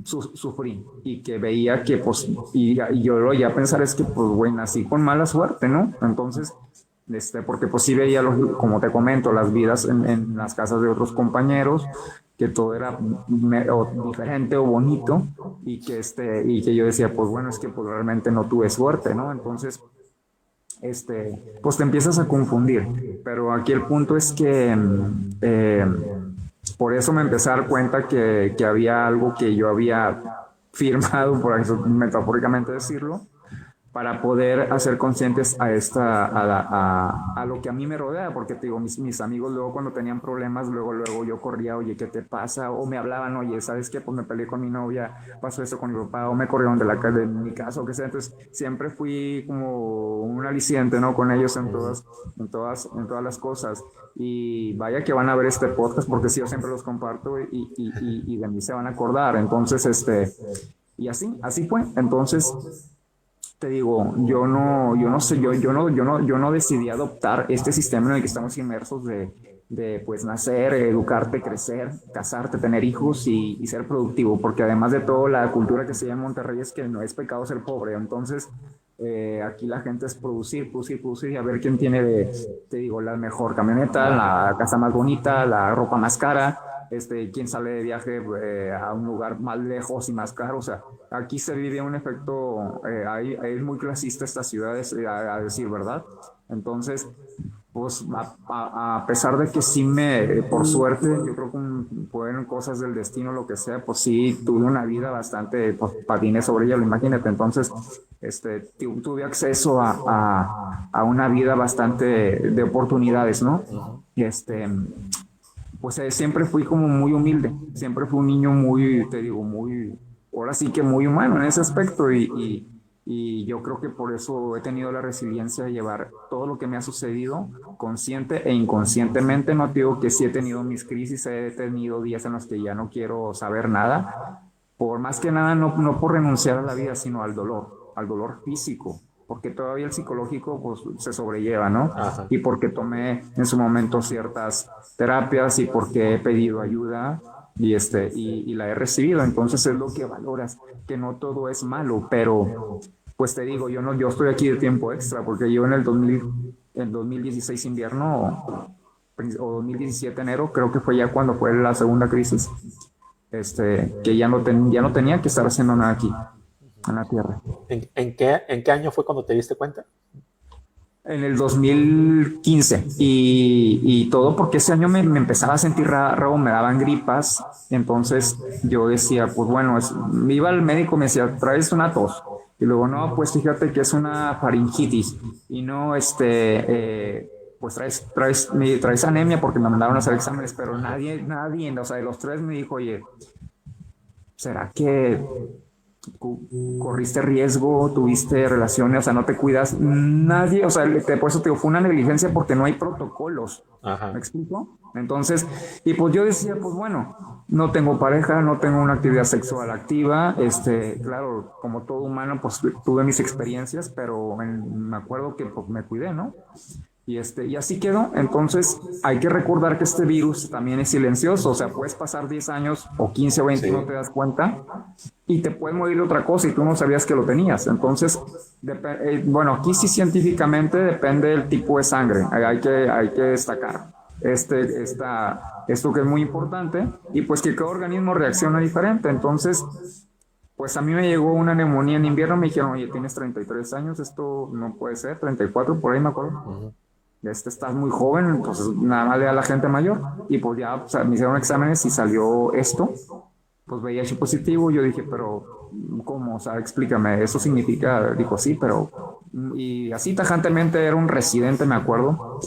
sufrí y que veía que pues y yo lo ya pensar es que pues güey nací con mala suerte, ¿no? Entonces porque pues sí veía como te comento las vidas en las casas de otros compañeros, que todo era o diferente o bonito y que yo decía pues bueno es que pues realmente no tuve suerte, ¿no? Entonces pues te empiezas a confundir, pero aquí el punto es que por eso me empecé a dar cuenta que había algo que yo había firmado, por eso metafóricamente decirlo, para poder hacer conscientes a lo que a mí me rodea, porque te digo, mis amigos luego cuando tenían problemas, luego yo corría, oye, ¿qué te pasa? O me hablaban, oye, ¿sabes qué? Pues me peleé con mi novia, pasó esto con mi papá, o me corrieron de mi casa, o qué sea. Entonces siempre fui como un aliciente, ¿no? Con ellos en todas las cosas. Y vaya que van a ver este podcast, porque sí, yo siempre los comparto y de mí se van a acordar. Entonces, y así fue. Entonces, te digo, yo no sé, yo no decidí adoptar este sistema en el que estamos inmersos de pues nacer, educarte, crecer, casarte, tener hijos y ser productivo, porque además de todo la cultura que se llama en Monterrey es que no es pecado ser pobre. Entonces aquí la gente es producir, producir, producir y a ver quién tiene, te digo, la mejor camioneta, la casa más bonita, la ropa más cara, quién sale de viaje a un lugar más lejos y más caro. O sea, aquí se vive un efecto, es muy clasista esta ciudad, a decir verdad. Entonces, pues a pesar de que sí por suerte, yo creo que fueron cosas del destino, lo que sea, pues sí tuve una vida bastante, pues patiné sobre ella, imagínate. Entonces, tuve acceso a una vida bastante de oportunidades, ¿no? Y pues siempre fui como muy humilde, siempre fui un niño muy, te digo, muy, ahora sí que muy humano en ese aspecto y yo creo que por eso he tenido la resiliencia de llevar todo lo que me ha sucedido consciente e inconscientemente. No te digo que sí he tenido mis crisis, he tenido días en los que ya no quiero saber nada, por más que nada no por renunciar a la vida, sino al dolor físico, porque todavía el psicológico pues se sobrelleva, ¿no? Ajá. Y porque tomé en su momento ciertas terapias y porque he pedido ayuda y la he recibido. Entonces es lo que valoras, que no todo es malo, pero pues te digo, yo estoy aquí de tiempo extra, porque yo en el 2016 invierno o 2017 enero, creo que fue ya cuando fue la segunda crisis, que ya no tenía que estar haciendo nada aquí en la tierra. ¿En qué año fue cuando te diste cuenta? En el 2015 y todo porque ese año me empezaba a sentir raro, me daban gripas. Entonces yo decía, pues bueno, me iba al médico, me decía, traes una tos, y luego no, pues fíjate que es una faringitis y no, pues traes anemia, porque me mandaron a hacer exámenes, pero nadie, o sea, de los tres me dijo, oye, ¿será que corriste riesgo, tuviste relaciones, o sea, no te cuidas? Nadie, o sea, por eso te digo, fue una negligencia porque no hay protocolos. Ajá. ¿Me explico? Entonces, y pues yo decía, pues bueno, no tengo pareja, no tengo una actividad sexual activa, claro, como todo humano, pues tuve mis experiencias, pero me acuerdo que pues, me cuidé, ¿no? Y así quedó. Entonces hay que recordar que este virus también es silencioso, o sea, puedes pasar 10 años o 15 o 20 y no te das cuenta, y te puede morir de otra cosa y tú no sabías que lo tenías. Entonces, bueno, aquí sí científicamente depende del tipo de sangre, hay que destacar esto que es muy importante, y pues que cada organismo reacciona diferente. Entonces, pues a mí me llegó una neumonía en invierno, me dijeron, oye, tienes 33 años, esto no puede ser, 34 por ahí me acuerdo. Estás muy joven, entonces nada más le da a la gente mayor. Y pues ya, o sea, me hicieron exámenes y salió esto, pues VIH positivo. Yo dije, pero ¿cómo? O sea, explícame, ¿eso significa? Dijo, sí, pero... Y así tajantemente, era un residente, me acuerdo.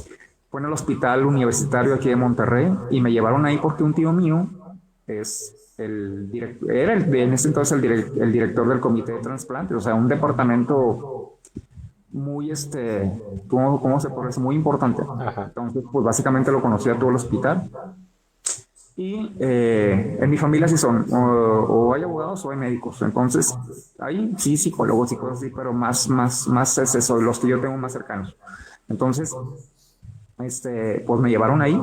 Fue en el hospital universitario aquí de Monterrey y me llevaron ahí porque un tío mío es en ese entonces el director del comité de trasplantes, o sea, un departamento muy, ¿cómo se puede decir? Muy importante. Ajá. Entonces, pues básicamente lo conocía todo el hospital. Y en mi familia sí son, o hay abogados o hay médicos. Entonces, hay sí psicólogos y cosas así, pero más es eso, los que yo tengo más cercanos. Entonces, pues me llevaron ahí.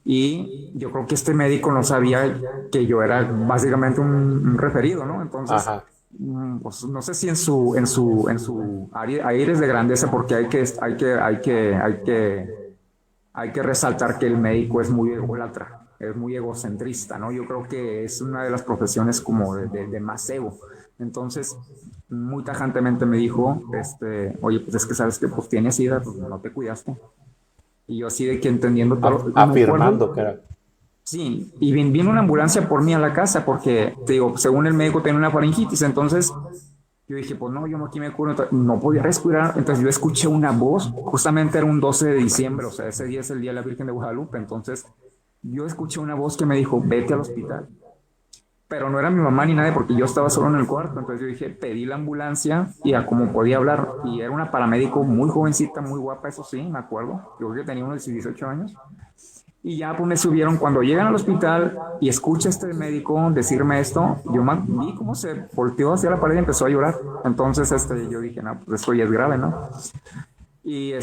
Y yo creo que este médico no sabía que yo era básicamente un referido, ¿no? Entonces, pues no sé si en su aires de grandeza, porque hay que resaltar que el médico es muy ególatra, es muy egocentrista, ¿no? Yo creo que es una de las profesiones como de más ego. Entonces, muy tajantemente me dijo, oye, pues es que sabes que pues tienes SIDA, pues no te cuidaste. Y yo así de que entendiendo todo. Afirmando que era. Sí, y vino una ambulancia por mí a la casa porque, te digo, según el médico tenía una faringitis. Entonces, Yo dije, pues no, yo aquí me curo, no podía respirar, entonces yo escuché una voz, justamente era un 12 de diciembre, o sea, ese día es el día de la Virgen de Guadalupe, entonces yo escuché una voz que me dijo, vete al hospital, pero no era mi mamá ni nadie porque yo estaba solo en el cuarto, entonces yo dije, pedí la ambulancia y a como podía hablar, y era una paramédico muy jovencita, muy guapa, eso sí, me acuerdo, yo creo que tenía unos 18 años, y ya pues me subieron, cuando llegan al hospital y escucha este médico decirme esto, yo vi cómo se volteó hacia la pared y empezó a llorar. Entonces yo dije, no, pues esto ya es grave, ¿no? Y,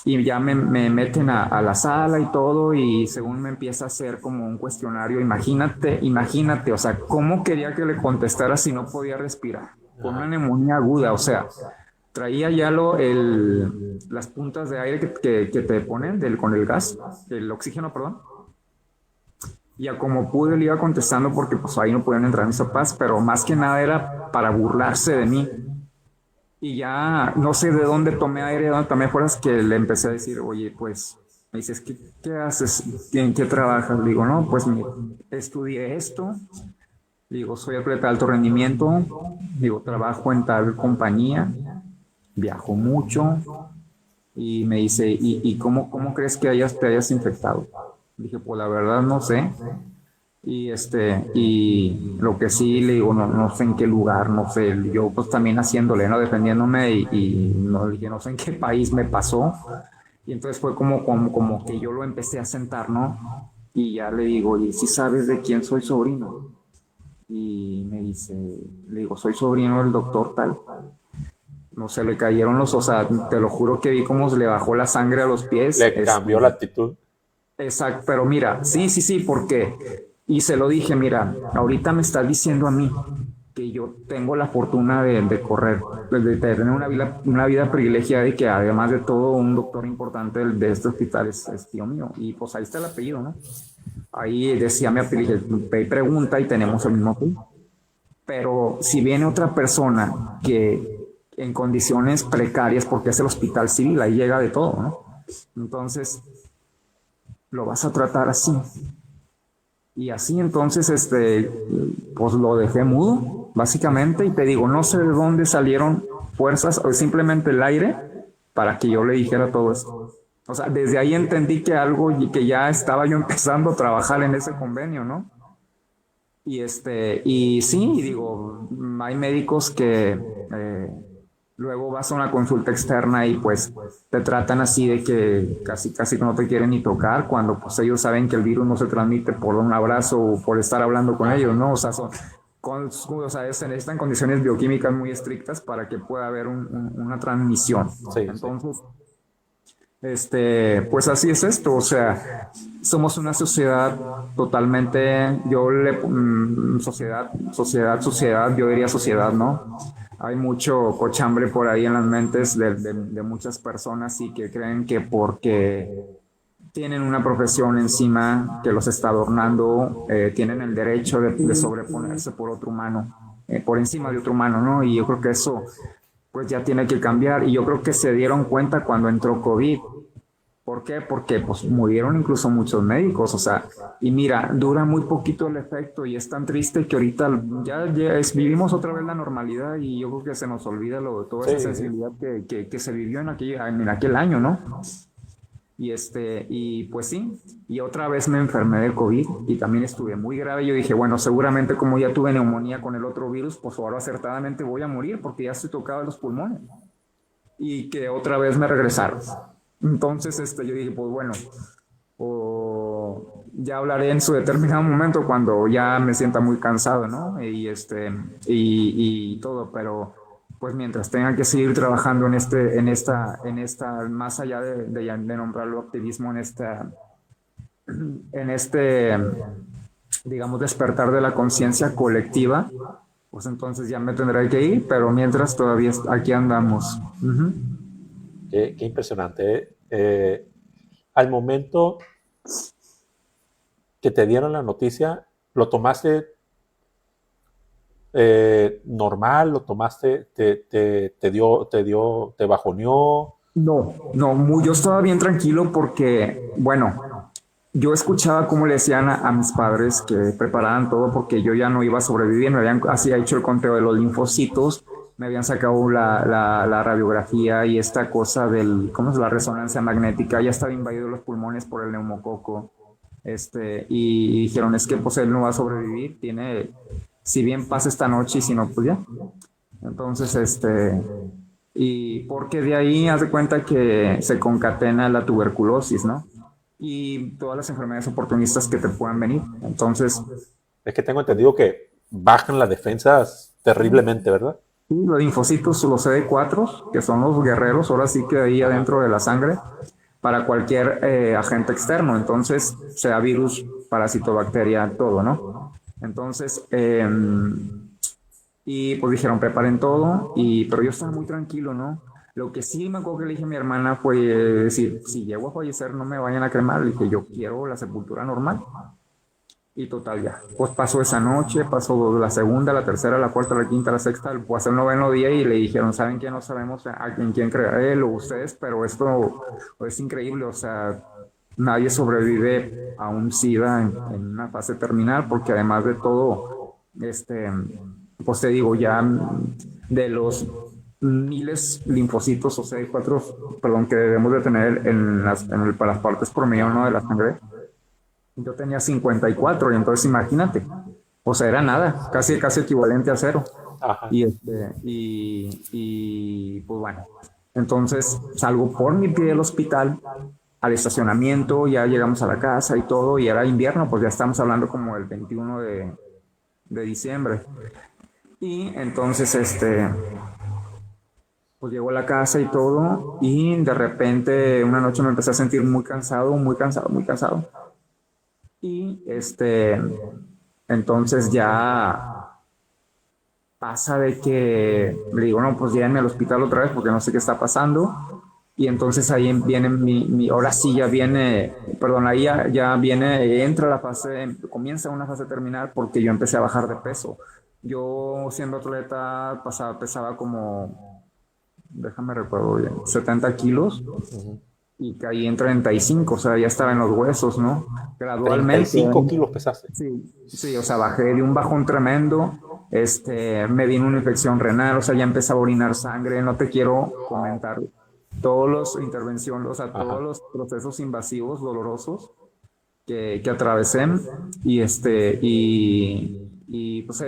y ya me meten a la sala y todo y según me empieza a hacer como un cuestionario, imagínate, o sea, ¿cómo quería que le contestara si no podía respirar? Con una Ajá. neumonía aguda, o sea, traía ya las puntas de aire que te ponen con el gas, el oxígeno, perdón. Y a como pude le iba contestando porque pues ahí no podían entrar mis papás, pero más que nada era para burlarse de mí. Y ya no sé de dónde tomé aire, de dónde tomé fuerzas que le empecé a decir, oye, pues, me dices, ¿qué haces? ¿En qué trabajas? Le digo, no, pues estudié esto. Le digo, soy atleta de alto rendimiento. Digo, trabajo en tal compañía. Viajo mucho. Y me dice, ¿y cómo crees que te hayas infectado? Dije, pues la verdad no sé. Y lo que sí le digo, no sé en qué lugar, no sé, yo pues también haciéndole, ¿no? Defendiéndome y no, dije, no sé en qué país me pasó. Y entonces fue como que yo lo empecé a sentar, ¿no? Y ya le digo, ¿y si sabes de quién soy sobrino? Y me dice, le digo, soy sobrino del doctor tal. No se le cayeron o sea, te lo juro que vi cómo se le bajó la sangre a los pies. Le cambió la actitud. Exacto, pero mira, sí, porque, y se lo dije, mira, ahorita me estás diciendo a mí que yo tengo la fortuna de correr, de tener una vida privilegiada y que además de todo un doctor importante de este hospital es tío mío. Y pues ahí está el apellido, ¿no? Ahí decía mi apellido, ve y pregunta y tenemos el mismo apellido. Pero si viene otra persona que en condiciones precarias, porque es el hospital civil, ahí llega de todo, ¿no? Entonces, lo vas a tratar así. Y así entonces, pues lo dejé mudo, básicamente, y te digo, no sé de dónde salieron fuerzas o simplemente el aire para que yo le dijera todo esto. O sea, desde ahí entendí que algo y que ya estaba yo empezando a trabajar en ese convenio, ¿no? Y sí, digo, hay médicos que luego vas a una consulta externa y pues te tratan así de que casi que no te quieren ni tocar cuando pues ellos saben que el virus no se transmite por un abrazo o por estar hablando con ellos, Ajá. ¿no? O sea, o sea, se necesitan condiciones bioquímicas muy estrictas para que pueda haber una transmisión. Sí, sí. Entonces, pues así es esto, o sea, somos una sociedad totalmente, sociedad, yo diría sociedad, ¿no? Hay mucho cochambre por ahí en las mentes de muchas personas y que creen que porque tienen una profesión encima que los está adornando, tienen el derecho de sobreponerse por otro humano, por encima de otro humano, ¿no? Y yo creo que eso pues ya tiene que cambiar y yo creo que se dieron cuenta cuando entró COVID. ¿Por qué? Porque pues murieron incluso muchos médicos, o sea, y mira, dura muy poquito el efecto y es tan triste que ahorita vivimos otra vez la normalidad y yo creo que se nos olvida toda esa Sí, sensibilidad que se vivió en aquel año, ¿no? Y pues sí, y otra vez me enfermé de COVID y también estuve muy grave. Yo dije, bueno, seguramente como ya tuve neumonía con el otro virus, pues ahora acertadamente voy a morir porque ya estoy tocado de los pulmones y que otra vez me regresaron. Entonces, yo dije, pues bueno, o ya hablaré en su determinado momento cuando ya me sienta muy cansado, ¿no? Y todo, pero pues mientras tenga que seguir trabajando más allá de nombrarlo activismo, en este, digamos, despertar de la conciencia colectiva, pues entonces ya me tendré que ir, pero mientras todavía aquí andamos. Ujú. qué impresionante. Al momento que te dieron la noticia, ¿lo tomaste normal? ¿Lo tomaste, te bajoneó? No, yo estaba bien tranquilo porque, bueno, yo escuchaba cómo le decían a mis padres que prepararan todo porque yo ya no iba a sobrevivir, me habían así hecho el conteo de los linfocitos, me habían sacado la radiografía y esta cosa del, ¿cómo es la resonancia magnética? Ya estaba invadido los pulmones por el neumococo, y dijeron, es que pues él no va a sobrevivir, tiene, si bien pasa esta noche y si no, pues ya. Entonces, y porque de ahí haz de cuenta que se concatena la tuberculosis, ¿no? Y todas las enfermedades oportunistas que te puedan venir. Entonces, Es que tengo entendido que bajan las defensas terriblemente, ¿verdad? sí, los linfocitos, los CD4, que son los guerreros, ahora sí que ahí Ajá. adentro de la sangre, para cualquier agente externo. Entonces, sea virus, parásito, bacteria, todo, ¿no? Entonces, y pues dijeron, preparen todo, pero yo estaba muy tranquilo, ¿no? Lo que sí me acuerdo que le dije a mi hermana fue decir, si llego a fallecer, no me vayan a cremar, le dije, yo quiero la sepultura normal. Y total, ya. Pues pasó esa noche, pasó la segunda, la tercera, la cuarta, la quinta, la sexta, pasó el noveno día y le dijeron, ¿saben qué? No sabemos en quién creer, él o ustedes, pero esto es increíble, o sea, nadie sobrevive a un SIDA en una fase terminal, porque además de todo, pues te digo, ya de los miles linfocitos o CD4, perdón, que debemos de tener para las partes por millón, ¿no?, de la sangre, yo tenía 54 y entonces imagínate, o sea, era nada, casi equivalente a cero. Ajá. Y pues bueno, entonces salgo por mi pie del hospital al estacionamiento, ya llegamos a la casa y todo, y era invierno, pues ya estamos hablando como el 21 de diciembre. Y entonces, pues llegó a la casa y todo, y de repente una noche me empecé a sentir muy cansado, muy cansado, muy cansado. Y entonces ya pasa de que le digo, no, pues llévenme al hospital otra vez porque no sé qué está pasando. Y entonces ahí viene ahora sí ya viene, perdón, ahí ya viene, entra la fase, comienza una fase terminal porque yo empecé a bajar de peso. Yo siendo atleta pesaba como, déjame recuerdo bien, 70 kilos Uh-huh. y caí en 35, o sea, ya estaba en los huesos, ¿no? Gradualmente. 35 kilos pesaste. Sí, sí, o sea, bajé de un bajón tremendo, me vino una infección renal, o sea, ya empezaba a orinar sangre, no te quiero comentar todos los intervenciones, o sea, Ajá. todos los procesos invasivos, dolorosos que atravesé y pues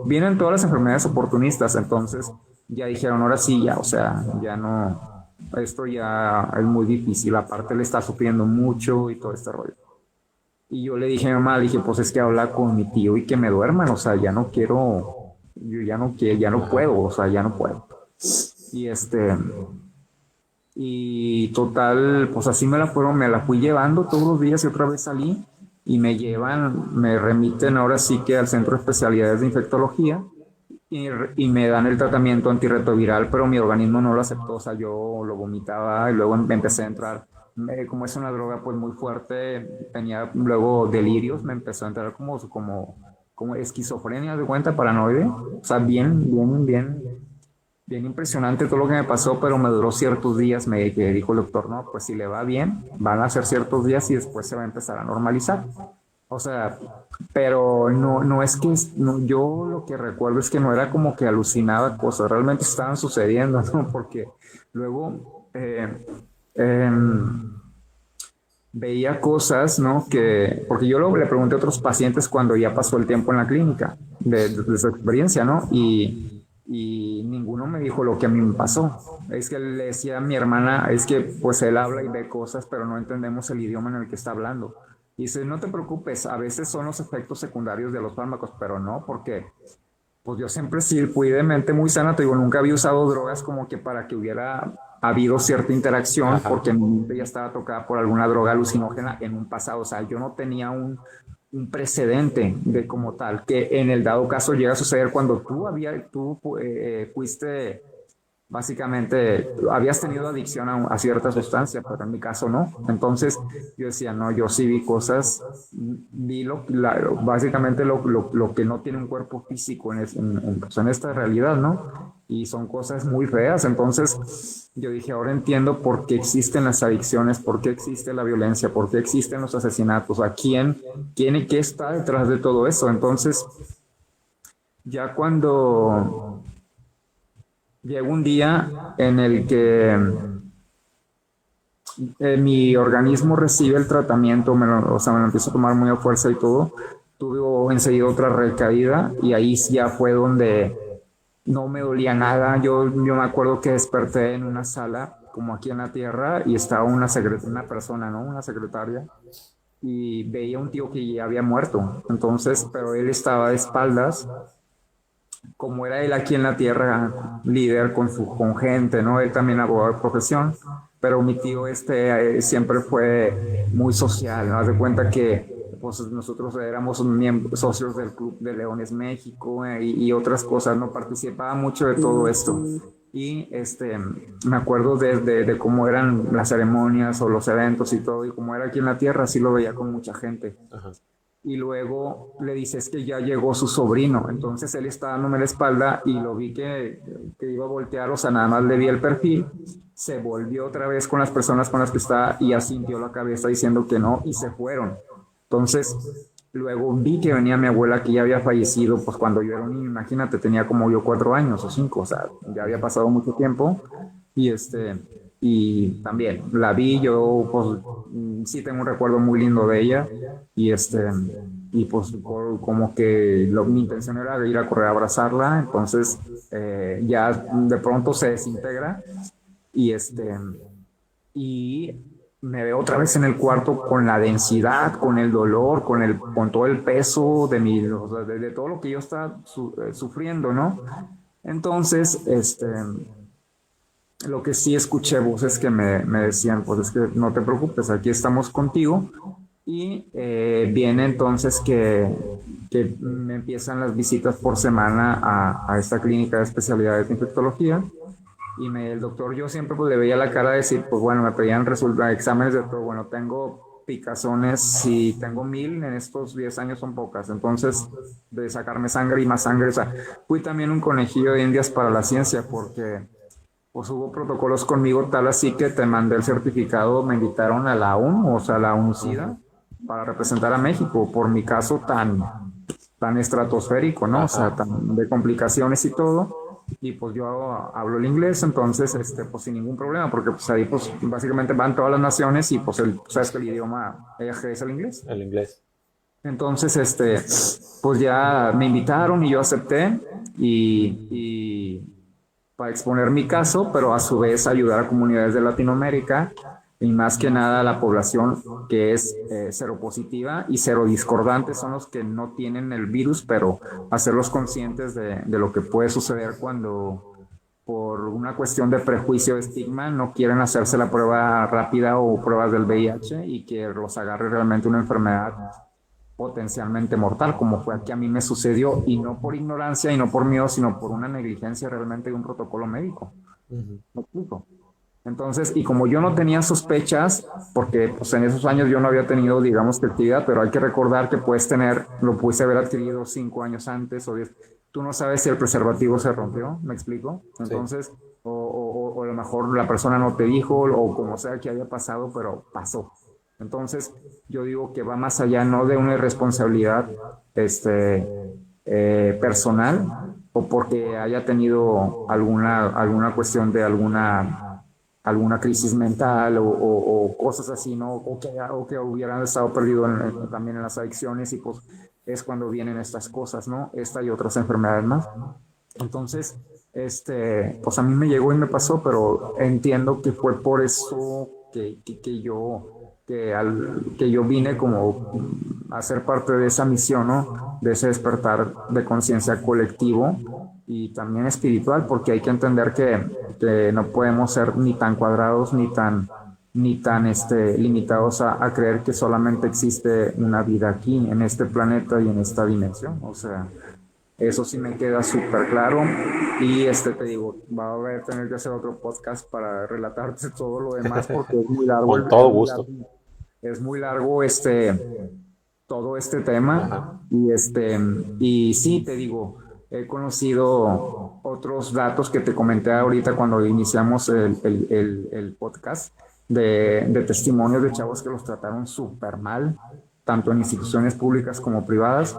vienen todas las enfermedades oportunistas, entonces ya dijeron, ahora sí, ya, o sea, ya no, esto ya es muy difícil, aparte le está sufriendo mucho y todo este rollo. Y yo le dije a mi mamá, le dije, pues es que habla con mi tío y que me duerman, o sea, ya no quiero, yo ya no quiero, ya no Ajá. puedo, o sea, ya no puedo. Y y total, pues así me la fui llevando todos los días y otra vez salí y me llevan, me remiten ahora sí que al Centro de Especialidades de Infectología y me dan el tratamiento antirretroviral, pero mi organismo no lo aceptó, o sea, yo lo vomitaba y luego me empecé a entrar, como es una droga pues muy fuerte, tenía luego delirios, me empezó a entrar como esquizofrenia de cuenta, paranoide, o sea, bien impresionante todo lo que me pasó, pero me duró ciertos días, que dijo el doctor, no, pues si le va bien, van a ser ciertos días y después se va a empezar a normalizar. O sea, pero no es que, no, yo lo que recuerdo es que no era como que alucinaba cosas, realmente estaban sucediendo, ¿no? Porque luego eh, veía cosas, ¿no? Porque yo le pregunté a otros pacientes cuando ya pasó el tiempo en la clínica, de su experiencia, ¿no? Y ninguno me dijo lo que a mí me pasó. Es que le decía a mi hermana, es que pues él habla y ve cosas, pero no entendemos el idioma en el que está hablando. Y dice, no te preocupes, a veces son los efectos secundarios de los fármacos, pero no, porque pues yo siempre sí fui de mente muy sana, te digo, nunca había usado drogas como que para que hubiera habido cierta interacción, Ajá. porque mi mente ya estaba tocada por alguna droga alucinógena en un pasado, o sea, yo no tenía un precedente de como tal, que en el dado caso llega a suceder cuando tú fuiste básicamente habías tenido adicción a cierta sustancia, pero en mi caso no. Entonces yo decía, no, yo sí vi cosas, vi básicamente lo que no tiene un cuerpo físico pues, en esta realidad, ¿no? y son cosas muy feas. Entonces yo dije, ahora entiendo por qué existen las adicciones, por qué existe la violencia, por qué existen los asesinatos, a quién y qué está detrás de todo eso. Entonces, ya cuando llegó un día en el que mi organismo recibe el tratamiento, o sea, me lo empiezo a tomar muy a fuerza y todo, tuve enseguida otra recaída y ahí ya fue donde no me dolía nada. Yo me acuerdo que desperté en una sala, como aquí en la tierra, y estaba una persona, ¿no? Una secretaria, y veía un tío que ya había muerto. Entonces, pero él estaba de espaldas, como era él aquí en la tierra, líder con gente, ¿no? Él también abogado de profesión, pero mi tío siempre fue muy social, ¿no? Haz de cuenta que pues, nosotros éramos socios del Club de Leones México y otras cosas, ¿no? Participaba mucho de todo esto. Y me acuerdo de cómo eran las ceremonias o los eventos y todo, y como era aquí en la tierra, sí lo veía con mucha gente. Ajá. Y luego le dices que ya llegó su sobrino. Entonces él está dándome la espalda y lo vi que iba a voltear, o sea, nada más le vi el perfil, se volvió otra vez con las personas con las que está y asintió la cabeza diciendo que no y se fueron. Entonces, luego vi que venía mi abuela que ya había fallecido, pues cuando yo era un niño, imagínate, tenía como yo 4 años o 5, o sea, ya había pasado mucho tiempo y y también la vi, yo pues sí tengo un recuerdo muy lindo de ella y y pues como que mi intención era ir a correr a abrazarla, entonces ya de pronto se desintegra y y me veo otra vez en el cuarto con la densidad, con el dolor, con todo el peso o sea, de todo lo que yo estaba sufriendo, ¿no? Entonces, lo que sí escuché voces que me decían, pues es que no te preocupes, aquí estamos contigo. Y viene entonces que me empiezan las visitas por semana a esta clínica de especialidades de infectología. Y el doctor, yo siempre pues, le veía la cara de decir, pues bueno, me pedían exámenes de todo, bueno, tengo picazones y tengo 1000, en estos 10 años son pocas, entonces de sacarme sangre y más sangre, o sea, fui también un conejillo de indias para la ciencia porque pues hubo protocolos conmigo tal así que te mandé el certificado, me invitaron a la ONU, o sea, la UNCIDA, para representar a México por mi caso tan estratosférico, ¿no? O sea, Ajá. tan de complicaciones y todo. Y pues yo hablo el inglés, entonces, pues sin ningún problema, porque pues ahí pues básicamente van todas las naciones y pues sabes que el idioma es el inglés. El inglés. Entonces, pues ya me invitaron y yo acepté y para exponer mi caso, pero a su vez ayudar a comunidades de Latinoamérica y más que nada a la población que es seropositiva y serodiscordante, son los que no tienen el virus, pero hacerlos conscientes de lo que puede suceder cuando por una cuestión de prejuicio o estigma no quieren hacerse la prueba rápida o pruebas del VIH y que los agarre realmente una enfermedad potencialmente mortal, como fue aquí a mí me sucedió, y no por ignorancia y no por miedo, sino por una negligencia realmente de un protocolo médico. Ujú. ¿Me explico? Entonces, y como yo no tenía sospechas, porque pues, en esos años yo no había tenido, digamos, que actividad, pero hay que recordar que lo pudiste haber adquirido 5 años antes o 10. Tú no sabes si el preservativo se rompió, ¿me explico? Sí. Entonces, o a lo mejor la persona no te dijo, o como sea que haya pasado, pero pasó. Entonces, yo digo que va más allá, no de una irresponsabilidad personal o porque haya tenido alguna cuestión de alguna crisis mental o cosas así, ¿no? O que hubieran estado perdido también en las adicciones y pues es cuando vienen estas cosas, ¿no? Esta y otras enfermedades más. Entonces, pues a mí me llegó y me pasó, pero entiendo que fue por eso que yo vine como a ser parte de esa misión, ¿no? De ese despertar de conciencia colectivo y también espiritual, porque hay que entender que no podemos ser ni tan cuadrados ni tan limitados a creer que solamente existe una vida aquí, en este planeta y en esta dimensión. O sea, eso sí me queda súper claro. Y te digo, va a haber tener que hacer otro podcast para relatarte todo lo demás porque es muy largo, Con todo gusto. es muy largo todo este Ajá. tema. Y sí, te digo, he conocido otros datos que te comenté ahorita cuando iniciamos el podcast de testimonios de chavos que los trataron súper mal, tanto en instituciones públicas como privadas,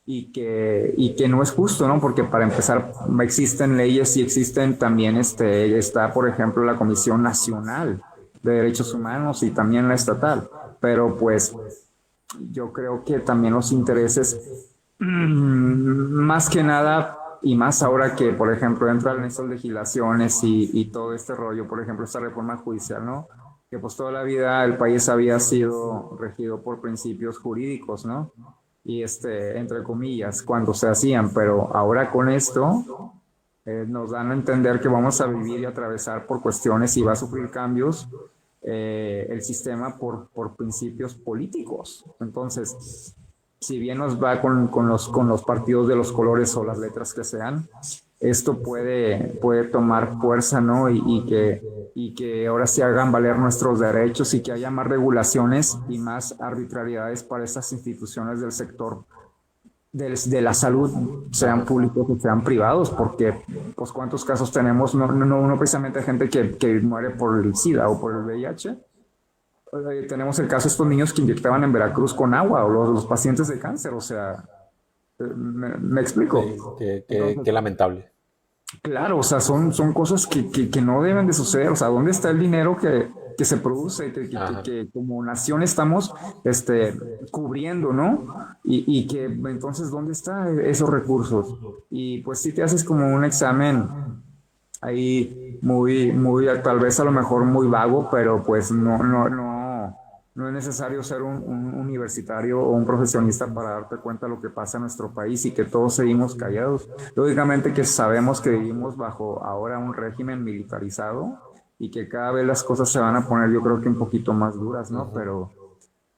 y que no es justo, ¿no? Porque para empezar existen leyes y existen también, está por ejemplo la Comisión Nacional de Derechos Humanos y también la estatal, pero pues yo creo que también los intereses, más que nada, y más ahora que, por ejemplo, entran en estas legislaciones y todo este rollo, por ejemplo, esta reforma judicial, ¿no? Que pues toda la vida el país había sido regido por principios jurídicos, ¿no? Y entre comillas, cuando se hacían, pero ahora con esto nos dan a entender que vamos a vivir y atravesar por cuestiones y va a sufrir cambios el sistema por principios políticos. Entonces, si bien nos va con los partidos de los colores o las letras que sean, esto puede tomar fuerza, ¿no? Y que ahora se hagan valer nuestros derechos y que haya más regulaciones y más arbitrariedades para estas instituciones del sector de la salud, sean públicos o sean privados, porque pues cuántos casos tenemos, no precisamente gente que muere por el SIDA o por el VIH. Tenemos el caso de estos niños que inyectaban en Veracruz con agua, o los pacientes de cáncer, o sea, me explico. Sí, qué lamentable. Claro, o sea, son cosas que no deben de suceder. O sea, ¿dónde está el dinero que se produce, que como nación estamos cubriendo, ¿no? Y que entonces, ¿dónde están esos recursos? Y pues si te haces como un examen ahí muy, tal vez a lo mejor muy vago, pero pues no es necesario ser un universitario o un profesionista para darte cuenta de lo que pasa en nuestro país y que todos seguimos callados. Lógicamente que sabemos que vivimos bajo ahora un régimen militarizado y que cada vez las cosas se van a poner, yo creo que un poquito más duras, ¿no? Pero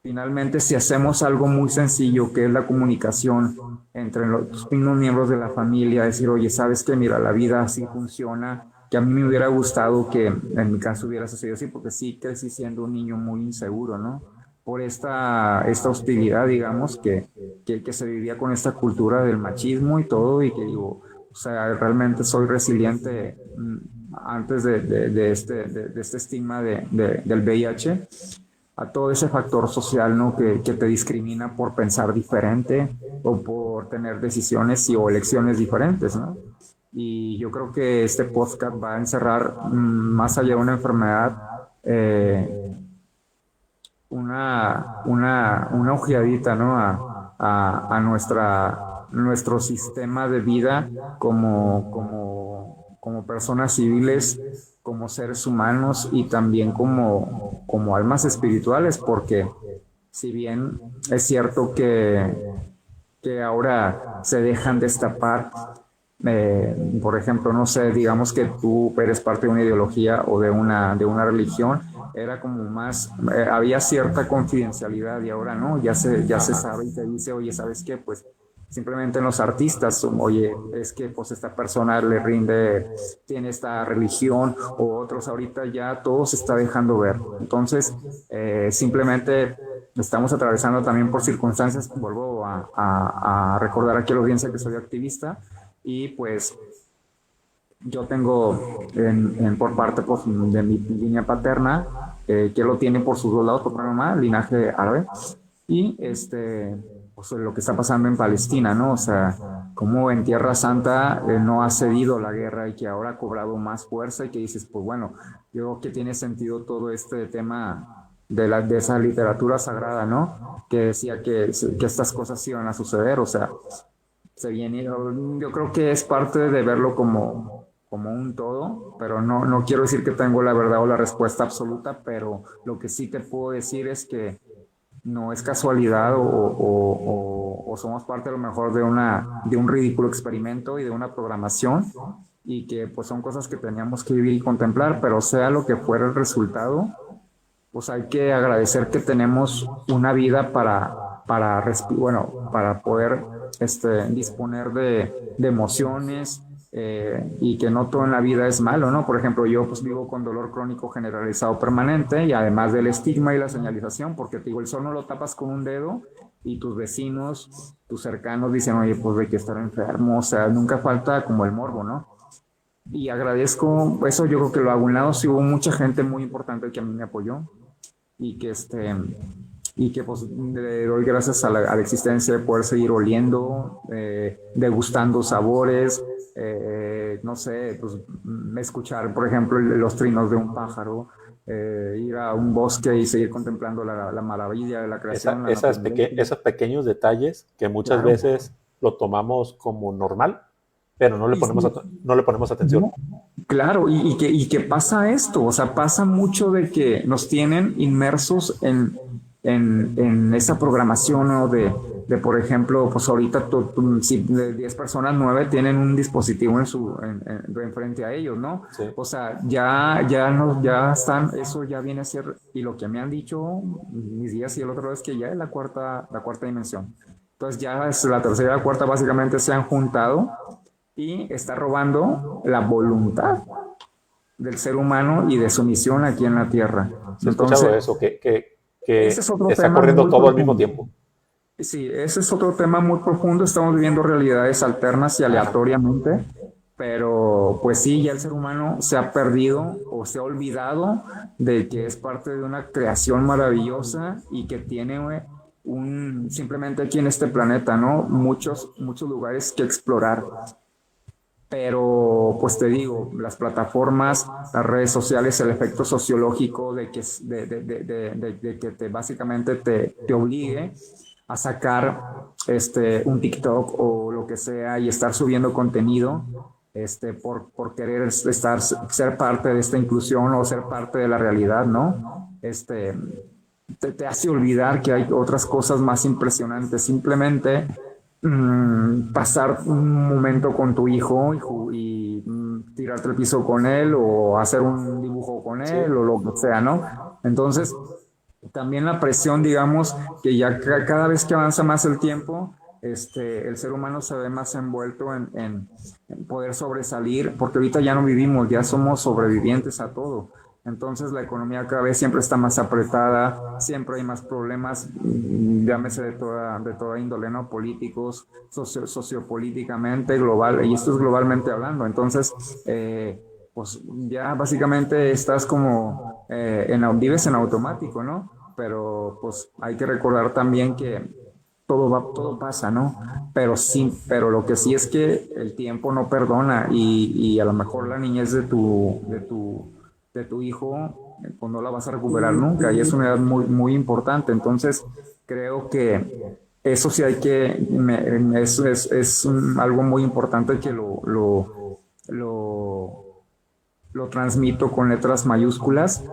finalmente, si hacemos algo muy sencillo, que es la comunicación entre los mismos miembros de la familia, decir, oye, ¿sabes qué? Mira, la vida así funciona, que a mí me hubiera gustado que en mi caso hubiera sucedido así, porque sí crecí siendo un niño muy inseguro, ¿no? Por esta hostilidad, digamos, que se vivía con esta cultura del machismo y todo, y que digo, o sea, realmente soy resiliente antes de este estigma del VIH, a todo ese factor social, ¿no? Que te discrimina por pensar diferente o por tener decisiones o elecciones diferentes, ¿no? Y yo creo que este podcast va a encerrar, más allá de una enfermedad, una ojeadita, ¿no? A nuestro sistema de vida como personas civiles, como seres humanos y también como almas espirituales, porque si bien es cierto que ahora se dejan destapar, por ejemplo, no sé, digamos que tú eres parte de una ideología o de una religión, era como más, había cierta confidencialidad y ahora no, ya se sabe y te dice, oye, ¿sabes qué? Pues simplemente en los artistas, oye, es que pues esta persona le rinde, tiene esta religión, o otros ahorita ya todo se está dejando ver. Entonces, simplemente estamos atravesando también por circunstancias, vuelvo a recordar aquí a la audiencia que soy activista, y pues yo tengo por parte pues, de mi línea paterna, que lo tiene por sus dos lados, por mi mamá, linaje árabe, y pues lo que está pasando en Palestina, ¿no? O sea, como en Tierra Santa no ha cedido la guerra y que ahora ha cobrado más fuerza y que dices, pues bueno, yo creo que tiene sentido todo este tema de esa literatura sagrada, ¿no? Que decía que estas cosas iban a suceder, o sea, se viene, yo creo que es parte de verlo como un todo, pero no quiero decir que tengo la verdad o la respuesta absoluta, pero lo que sí te puedo decir es que no es casualidad o somos parte a lo mejor de un ridículo experimento y de una programación, y que pues son cosas que teníamos que vivir y contemplar, pero sea lo que fuera el resultado, pues hay que agradecer que tenemos una vida para poder disponer de emociones, y que no todo en la vida es malo, ¿no? Por ejemplo, yo pues vivo con dolor crónico generalizado permanente y además del estigma y la señalización, porque te digo, el sol no lo tapas con un dedo y tus vecinos, tus cercanos dicen, oye, pues hay que estar enfermo, o sea, nunca falta como el morbo, ¿no? Y agradezco, eso yo creo que lo hago a un lado, sí hubo mucha gente muy importante que a mí me apoyó y que y que pues le doy gracias a la existencia de poder seguir oliendo, degustando sabores, no sé, pues escuchar, por ejemplo, los trinos de un pájaro, ir a un bosque y seguir contemplando la maravilla de la creación, la naturaleza. Esos pequeños detalles que muchas Claro. veces lo tomamos como normal, pero no le Y ponemos, sí, no le ponemos atención. no, claro, y que pasa esto, o sea, pasa mucho de que nos tienen inmersos en esa programación, ¿no? Por ejemplo, pues ahorita si de 10 personas, 9 tienen un dispositivo en frente a ellos, ¿no? Sí. O sea, ya están, eso ya viene a ser, y lo que me han dicho mis días y el otro es que ya es la cuarta dimensión. Entonces ya es la tercera y la cuarta básicamente se han juntado y está robando la voluntad del ser humano y de su misión aquí en la Tierra. Sí he escuchado Entonces, eso, ese es que otro está tema corriendo muy todo al mismo profundo. tiempo. Sí, ese es otro tema muy profundo. Estamos viviendo realidades alternas y Ajá. aleatoriamente, pero pues sí, ya el ser humano se ha perdido o se ha olvidado de que es parte de una creación maravillosa y que tiene simplemente aquí en este planeta, ¿no? Muchos lugares que explorar. Pero, pues te digo, las plataformas, las redes sociales, el efecto sociológico de que básicamente te obligue a sacar un TikTok o lo que sea y estar subiendo contenido por querer ser parte de esta inclusión o ser parte de la realidad, ¿no? Te hace olvidar que hay otras cosas más impresionantes. Simplemente pasar un momento con tu hijo tirarte al piso con él o hacer un dibujo con Sí. él o lo que sea, ¿no? Entonces, también la presión, digamos, que ya cada vez que avanza más el tiempo, el ser humano se ve más envuelto en poder sobresalir, porque ahorita ya no vivimos, ya somos sobrevivientes a todo. Entonces la economía cada vez siempre está más apretada, siempre hay más problemas, llámese de toda índole, ¿no? Políticos, sociopolíticamente, global, y esto es globalmente hablando. Entonces, pues ya básicamente estás como, vives en automático, ¿no? Pero pues hay que recordar también que todo pasa, ¿no? Pero sí, pero lo que sí es que el tiempo no perdona y a lo mejor la niñez de tu hijo, pues no la vas a recuperar nunca y es una edad muy, muy importante. Entonces, creo que eso sí hay que, es algo muy importante que lo, lo transmito con letras mayúsculas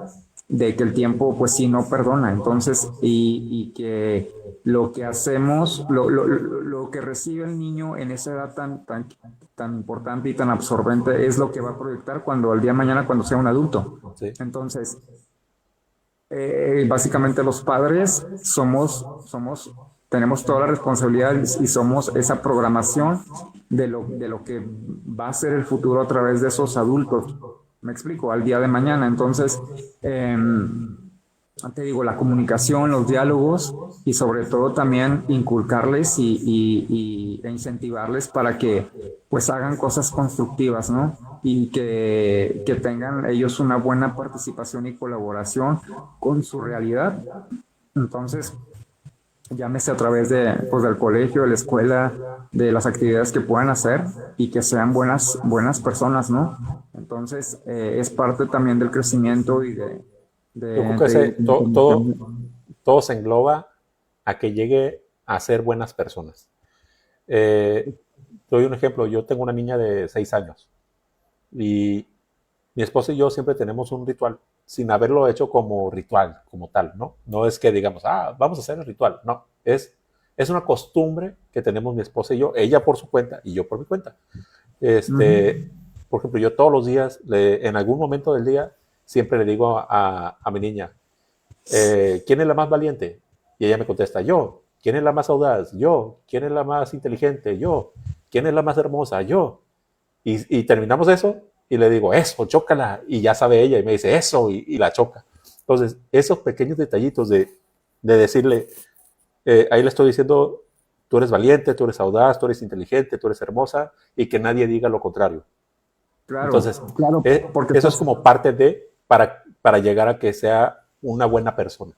de que el tiempo pues sí no perdona, entonces, y que lo que hacemos, lo que recibe el niño en esa edad tan importante y tan absorbente es lo que va a proyectar cuando al día de mañana, cuando sea un adulto. Sí. Entonces, básicamente los padres tenemos toda la responsabilidad y somos esa programación de lo que va a ser el futuro a través de esos adultos. Me explico, al día de mañana. Entonces, eh, te digo, la comunicación, los diálogos y sobre todo también inculcarles e incentivarles para que pues hagan cosas constructivas, ¿no? Y que tengan ellos una buena participación y colaboración con su realidad. Entonces, llámese a través pues, del colegio, de la escuela, de las actividades que puedan hacer y que sean buenas personas, ¿no? Entonces, es parte también del crecimiento y Yo creo que todo se engloba a que llegue a ser buenas personas. Doy un ejemplo, yo tengo una niña de 6 años y mi esposa y yo siempre tenemos un ritual sin haberlo hecho como ritual, como tal, ¿no? No es que digamos, vamos a hacer el ritual, no, es una costumbre que tenemos mi esposa y yo, ella por su cuenta y yo por mi cuenta. Por ejemplo, yo todos los días, en algún momento del día, siempre le digo a mi niña, ¿quién es la más valiente? Y ella me contesta, yo. ¿Quién es la más audaz? Yo. ¿Quién es la más inteligente? Yo. ¿Quién es la más hermosa? Yo. Y terminamos eso y le digo, eso, chócala. Y ya sabe ella y me dice, eso, y la choca. Entonces, esos pequeños detallitos de decirle, ahí le estoy diciendo, tú eres valiente, tú eres audaz, tú eres inteligente, tú eres hermosa, y que nadie diga lo contrario. Claro, Entonces, claro, porque eso es como parte de, para llegar a que sea una buena persona.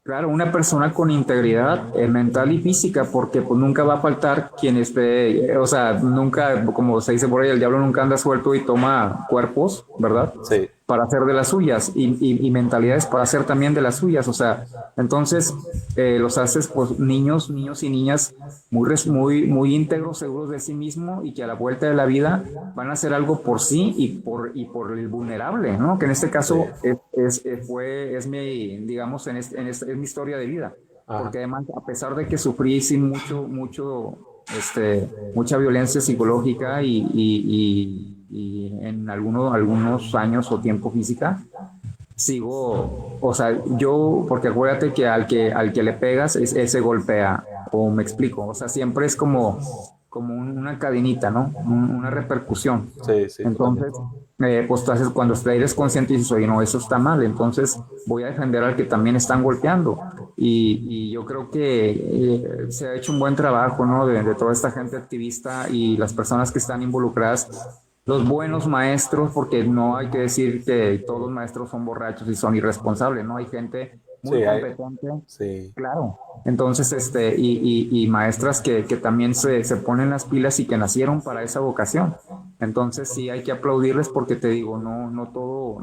claro, una persona con integridad mental y física, porque pues nunca va a faltar quien esté, o sea, nunca, como se dice por ahí, el diablo nunca anda suelto y toma cuerpos, ¿verdad? Sí, Para hacer de las suyas y mentalidades para hacer también de las suyas, o sea, entonces los haces pues niños y niñas muy íntegros, seguros de sí mismo y que a la vuelta de la vida van a hacer algo por sí y por el vulnerable, ¿no? Que en este sí. caso es mi, digamos, es mi historia de vida, Ajá. porque además a pesar de que sufrí sin mucha violencia psicológica y en algunos años o tiempo física, sigo, o sea, yo, porque acuérdate que al que le pegas, ese golpea, o me explico, o sea, siempre es como una cadenita, ¿no? Una repercusión. Sí, sí, Entonces, totalmente. pues tú haces, cuando eres consciente y dices, oye, no, eso está mal, entonces voy a defender al que también están golpeando. Y yo creo que se ha hecho un buen trabajo, ¿no? De toda esta gente activista y las personas que están involucradas, los buenos maestros, porque no hay que decir que todos los maestros son borrachos y son irresponsables, ¿no? Hay gente muy Sí, competente, sí, claro. Entonces, y maestras que también se ponen las pilas y que nacieron para esa vocación. Entonces, sí hay que aplaudirles porque te digo, no todo,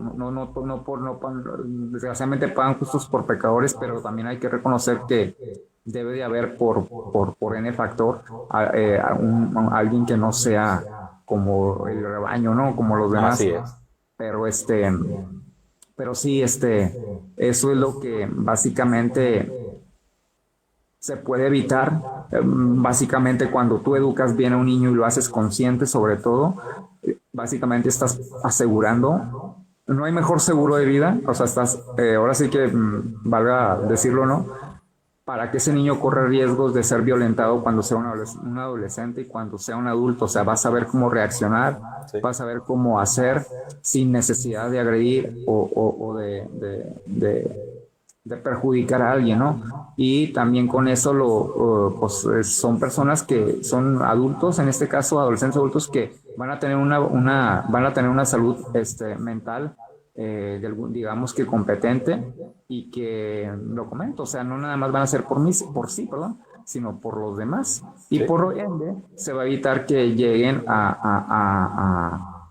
desgraciadamente pagan justos por pecadores, pero también hay que reconocer que debe de haber por N factor a alguien que no sea como el rebaño, ¿no? Como los demás. así es. Pero pero sí, eso es lo que básicamente se puede evitar. Básicamente, cuando tú educas bien a un niño y lo haces consciente, sobre todo, básicamente estás asegurando. No hay mejor seguro de vida, o sea, ahora sí que valga decirlo, ¿no? Para que ese niño corra riesgos de ser violentado cuando sea un adolescente y cuando sea un adulto. O sea, va a saber cómo reaccionar, Sí, va a saber cómo hacer sin necesidad de agredir o de perjudicar a alguien, ¿no? Y también con eso pues son personas que son adultos, en este caso adolescentes adultos que van a tener van a tener una salud mental, digamos que competente y que lo comento, o sea, no nada más van a ser por sí, perdón, sino por los demás. Y sí, por ende se va a evitar que lleguen a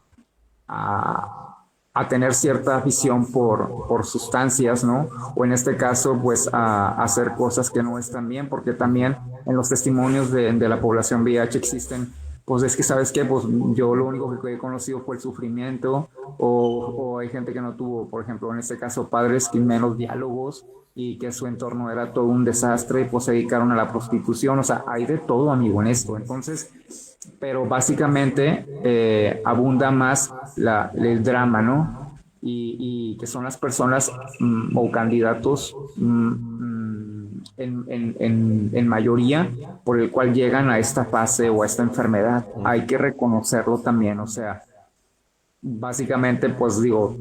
tener cierta afición por sustancias, ¿no? O en este caso, pues a hacer cosas que no están bien, porque también en los testimonios de la población VIH existen, pues es que, ¿sabes qué? Pues yo lo único que he conocido fue el sufrimiento, o hay gente que no tuvo, por ejemplo, en este caso, padres que menos diálogos y que su entorno era todo un desastre y pues se dedicaron a la prostitución, o sea, hay de todo, amigo, en esto. Entonces, pero básicamente abunda más el drama, ¿no? Y que son las personas o candidatos en mayoría por el cual llegan a esta fase o a esta enfermedad. Hay que reconocerlo también, o sea, básicamente, pues digo,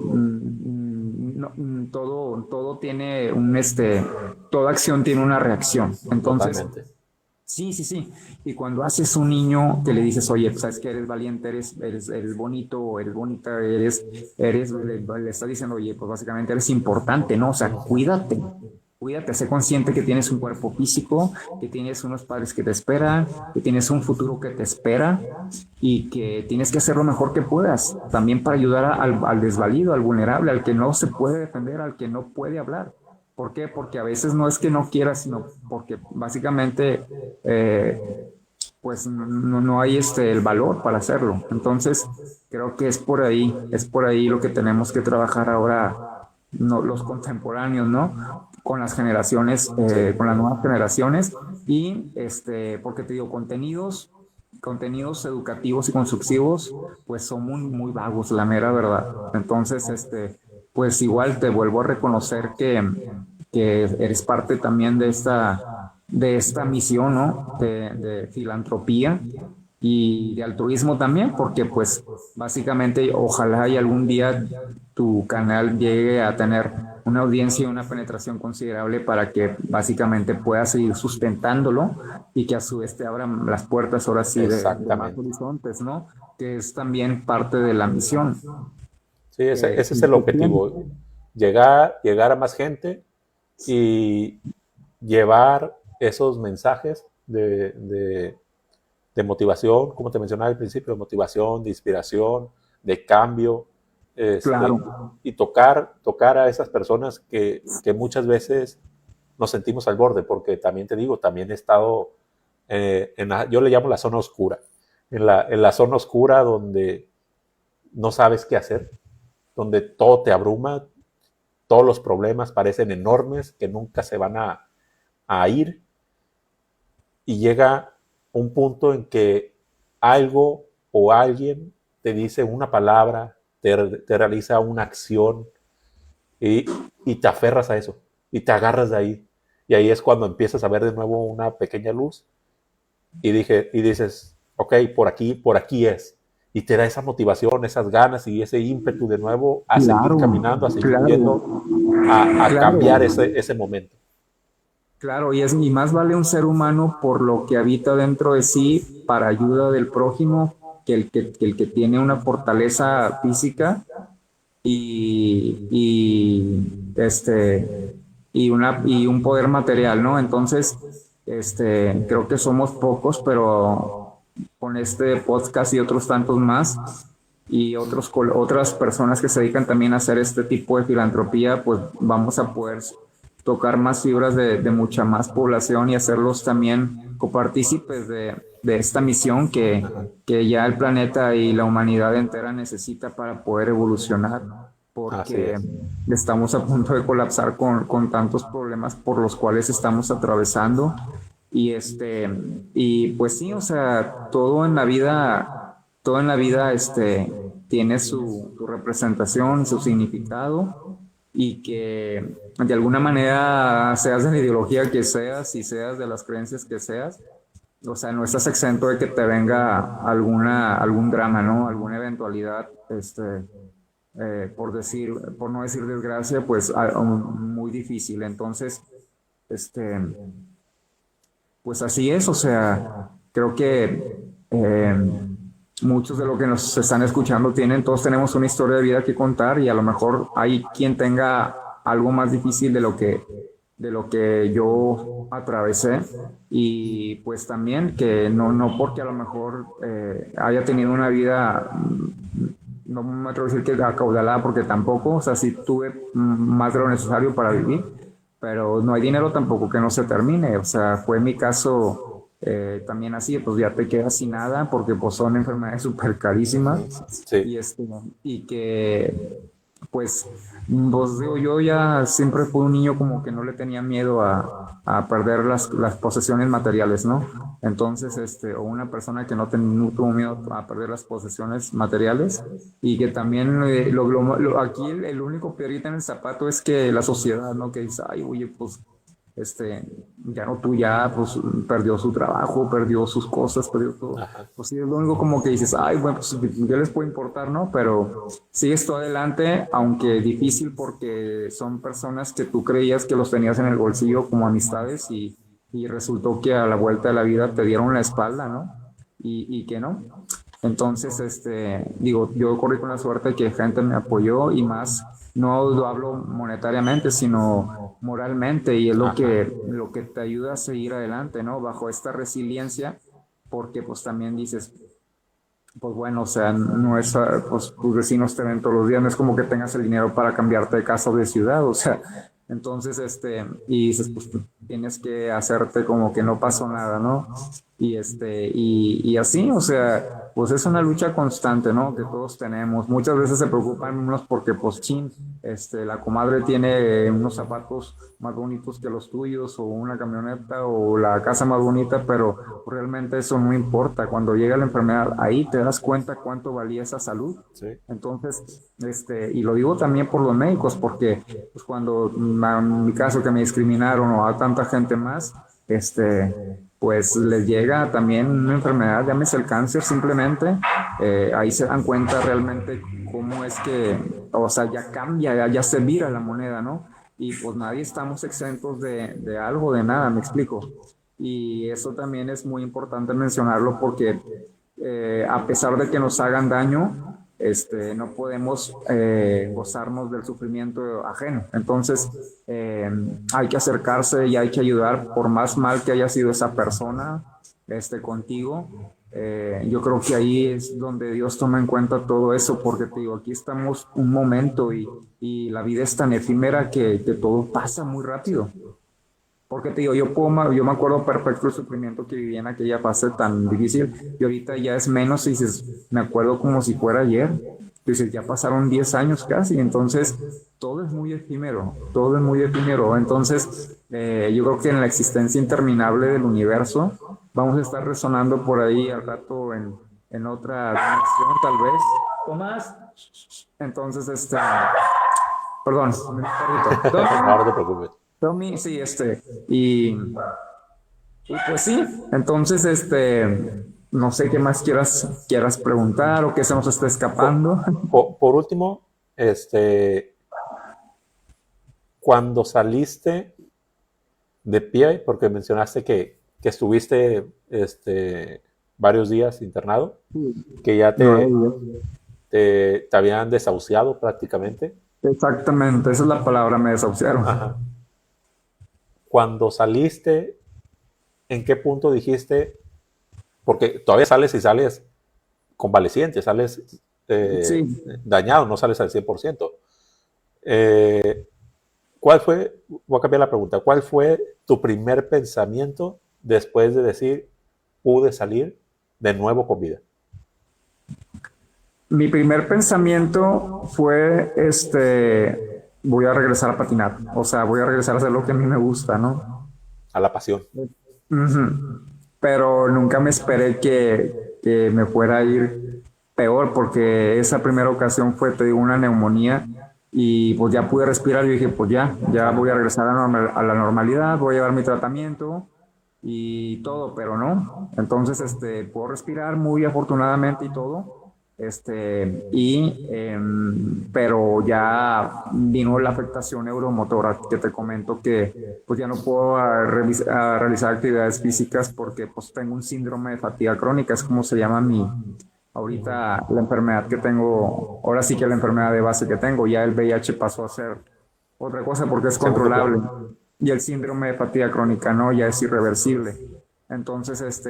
todo tiene toda acción tiene una reacción. Entonces, totalmente. sí, sí, sí. Y cuando haces un niño que le dices, oye, pues, sabes que eres valiente, eres bonito, eres bonita, le estás diciendo, oye, pues básicamente eres importante, ¿no? O sea, cuídate, sé consciente que tienes un cuerpo físico, que tienes unos padres que te esperan, que tienes un futuro que te espera y que tienes que hacer lo mejor que puedas, también para ayudar al desvalido, al vulnerable, al que no se puede defender, al que no puede hablar. ¿Por qué? Porque a veces no es que no quieras, sino porque básicamente pues no hay el valor para hacerlo. Entonces, creo que es por ahí lo que tenemos que trabajar ahora, no, los contemporáneos, ¿no? Con las generaciones, Sí, con las nuevas generaciones y porque te digo, contenidos educativos y constructivos, pues son muy vagos, la mera verdad. Entonces, pues igual te vuelvo a reconocer que eres parte también de esta misión, ¿no? De filantropía y de altruismo también, porque pues básicamente ojalá y algún día tu canal llegue a tener una audiencia y una penetración considerable para que básicamente pueda seguir sustentándolo y que a su vez te abran las puertas ahora sí de más Exactamente. horizontes, ¿no? Que es también parte de la misión. Sí, ese es Y el pues bien, objetivo. Llegar a más gente y llevar esos mensajes de motivación, como te mencionaba al principio, de motivación, de inspiración, de cambio, este, claro, y tocar a esas personas que muchas veces nos sentimos al borde, porque también te digo, también he estado, yo le llamo la zona oscura, en la zona oscura donde no sabes qué hacer, donde todo te abruma, todos los problemas parecen enormes, que nunca se van a ir, y llega un punto en que algo o alguien te dice una palabra, te realiza una acción y te aferras a eso y te agarras de ahí. Y ahí es cuando empiezas a ver de nuevo una pequeña luz y dices, ok, por aquí es. Y te da esa motivación, esas ganas y ese ímpetu de nuevo a seguir caminando, a claro, seguir yendo, claro, a cambiar claro. ese momento. Claro, y más vale un ser humano por lo que habita dentro de sí para ayuda del prójimo que el que tiene una fortaleza física y y un poder material, ¿no? Entonces, creo que somos pocos, pero con este podcast y otros tantos más y otras personas que se dedican también a hacer este tipo de filantropía, pues vamos a poder tocar más fibras de mucha más población y hacerlos también copartícipes de esta misión que ya el planeta y la humanidad entera necesita para poder evolucionar, Así porque es. estamos a punto de colapsar con tantos problemas por los cuales estamos atravesando. Y y pues sí, o sea, todo en la vida, tiene su representación, su significado, y que de alguna manera, seas de la ideología que seas y seas de las creencias que seas, o sea, no estás exento de que te venga algún drama, ¿no? Alguna eventualidad, por no decir desgracia, pues muy difícil. Entonces, este, pues así es, o sea, creo que muchos de los que nos están escuchando todos tenemos una historia de vida que contar y a lo mejor hay quien tenga algo más difícil de lo que yo atravesé y pues también que no porque a lo mejor haya tenido una vida, no me atrevo a decir que acaudalada porque tampoco, o sea, sí tuve más de lo necesario para vivir, pero no hay dinero tampoco que no se termine. O sea, fue mi caso también así, pues ya te quedas sin nada porque pues son enfermedades súper carísimas Sí, y, y que pues, pues digo, yo ya siempre fui un niño como que no le tenía miedo a perder las posesiones materiales, ¿no? Entonces, o una persona que no tuvo miedo a perder las posesiones materiales y que también aquí el único piedrita en el zapato es que la sociedad, ¿no? Que dice, ay, oye, pues ya no tú ya, pues perdió su trabajo, perdió sus cosas, perdió todo. ajá, Pues sí, es lo único como que dices, ay, bueno, pues ya les puede importar, ¿no? Pero sigues tú adelante, aunque difícil porque son personas que tú creías que los tenías en el bolsillo como amistades y resultó que a la vuelta de la vida te dieron la espalda, ¿no? Y que no. Entonces, digo, yo corrí con la suerte de que gente me apoyó y más, no lo hablo monetariamente, sino moralmente, y es ajá. lo que te ayuda a seguir adelante, ¿no? Bajo esta resiliencia, porque pues también dices, pues bueno, o sea, no es, pues tus vecinos te ven todos los días, no es como que tengas el dinero para cambiarte de casa o de ciudad, o sea, entonces, y dices, pues tú tienes que hacerte como que no pasó nada, ¿no? Y así, o sea, pues es una lucha constante, ¿no? Que todos tenemos. Muchas veces se preocupan unos porque, pues, chin, la comadre tiene unos zapatos más bonitos que los tuyos, o una camioneta, o la casa más bonita, pero realmente eso no importa. Cuando llega la enfermedad, ahí te das cuenta cuánto valía esa salud. Sí, Entonces, y lo digo también por los médicos, porque pues cuando en mi caso que me discriminaron o a tanta gente más, pues les llega también una enfermedad, llámese el cáncer simplemente, ahí se dan cuenta realmente cómo es que, o sea, ya cambia, ya se vira la moneda, ¿no? y pues nadie estamos exentos de algo, de nada, me explico. Y eso también es muy importante mencionarlo porque a pesar de que nos hagan daño, no podemos gozarnos del sufrimiento ajeno. Entonces, hay que acercarse y hay que ayudar, por más mal que haya sido esa persona contigo. Yo creo que ahí es donde Dios toma en cuenta todo eso, porque te digo, aquí estamos un momento y la vida es tan efímera que todo pasa muy rápido. Porque te digo, yo me acuerdo perfecto el sufrimiento que viví en aquella fase tan difícil y ahorita ya es menos y dices, me acuerdo como si fuera ayer. Dices, ya pasaron 10 años casi, entonces todo es muy efímero, todo es muy efímero. Entonces, yo creo que en la existencia interminable del universo vamos a estar resonando por ahí al rato en otra dimensión, tal vez. Tomás. Entonces, perdón, mi perrito. No te preocupes. Tommy, sí, y pues sí, entonces, no sé qué más quieras preguntar o qué se nos está Por, escapando. por último, cuando saliste de PI, porque mencionaste que estuviste varios días internado, que ya 9 días. te habían desahuciado prácticamente. Exactamente, esa es la palabra, me desahuciaron. Ajá. Cuando saliste, ¿en qué punto dijiste? Porque todavía sales y sales convaleciente, sales Sí, dañado, no sales al 100%. Eh, ¿Cuál fue, voy a cambiar la pregunta, cuál fue tu primer pensamiento después de decir, pude salir de nuevo con vida? mi primer pensamiento fue, voy a regresar a patinar, o sea, voy a regresar a hacer lo que a mí me gusta, ¿no? A la pasión. Ujú. Pero nunca me esperé que me fuera a ir peor, porque esa primera ocasión fue, te digo, una neumonía y pues ya pude respirar. Yo dije, pues ya voy a Ajá. regresar a la normalidad, voy a llevar mi tratamiento y todo, pero no. Entonces, puedo respirar muy afortunadamente y todo. Pero ya vino la afectación neuromotora que te comento que pues ya no puedo realizar actividades físicas porque pues tengo un síndrome de fatiga crónica, es como se llama Uh-huh. ahorita la enfermedad que tengo, ahora sí que la enfermedad de base que tengo, ya el VIH pasó a ser otra cosa porque es Segundo controlable plano. y el síndrome de fatiga crónica no, ya es irreversible. Entonces,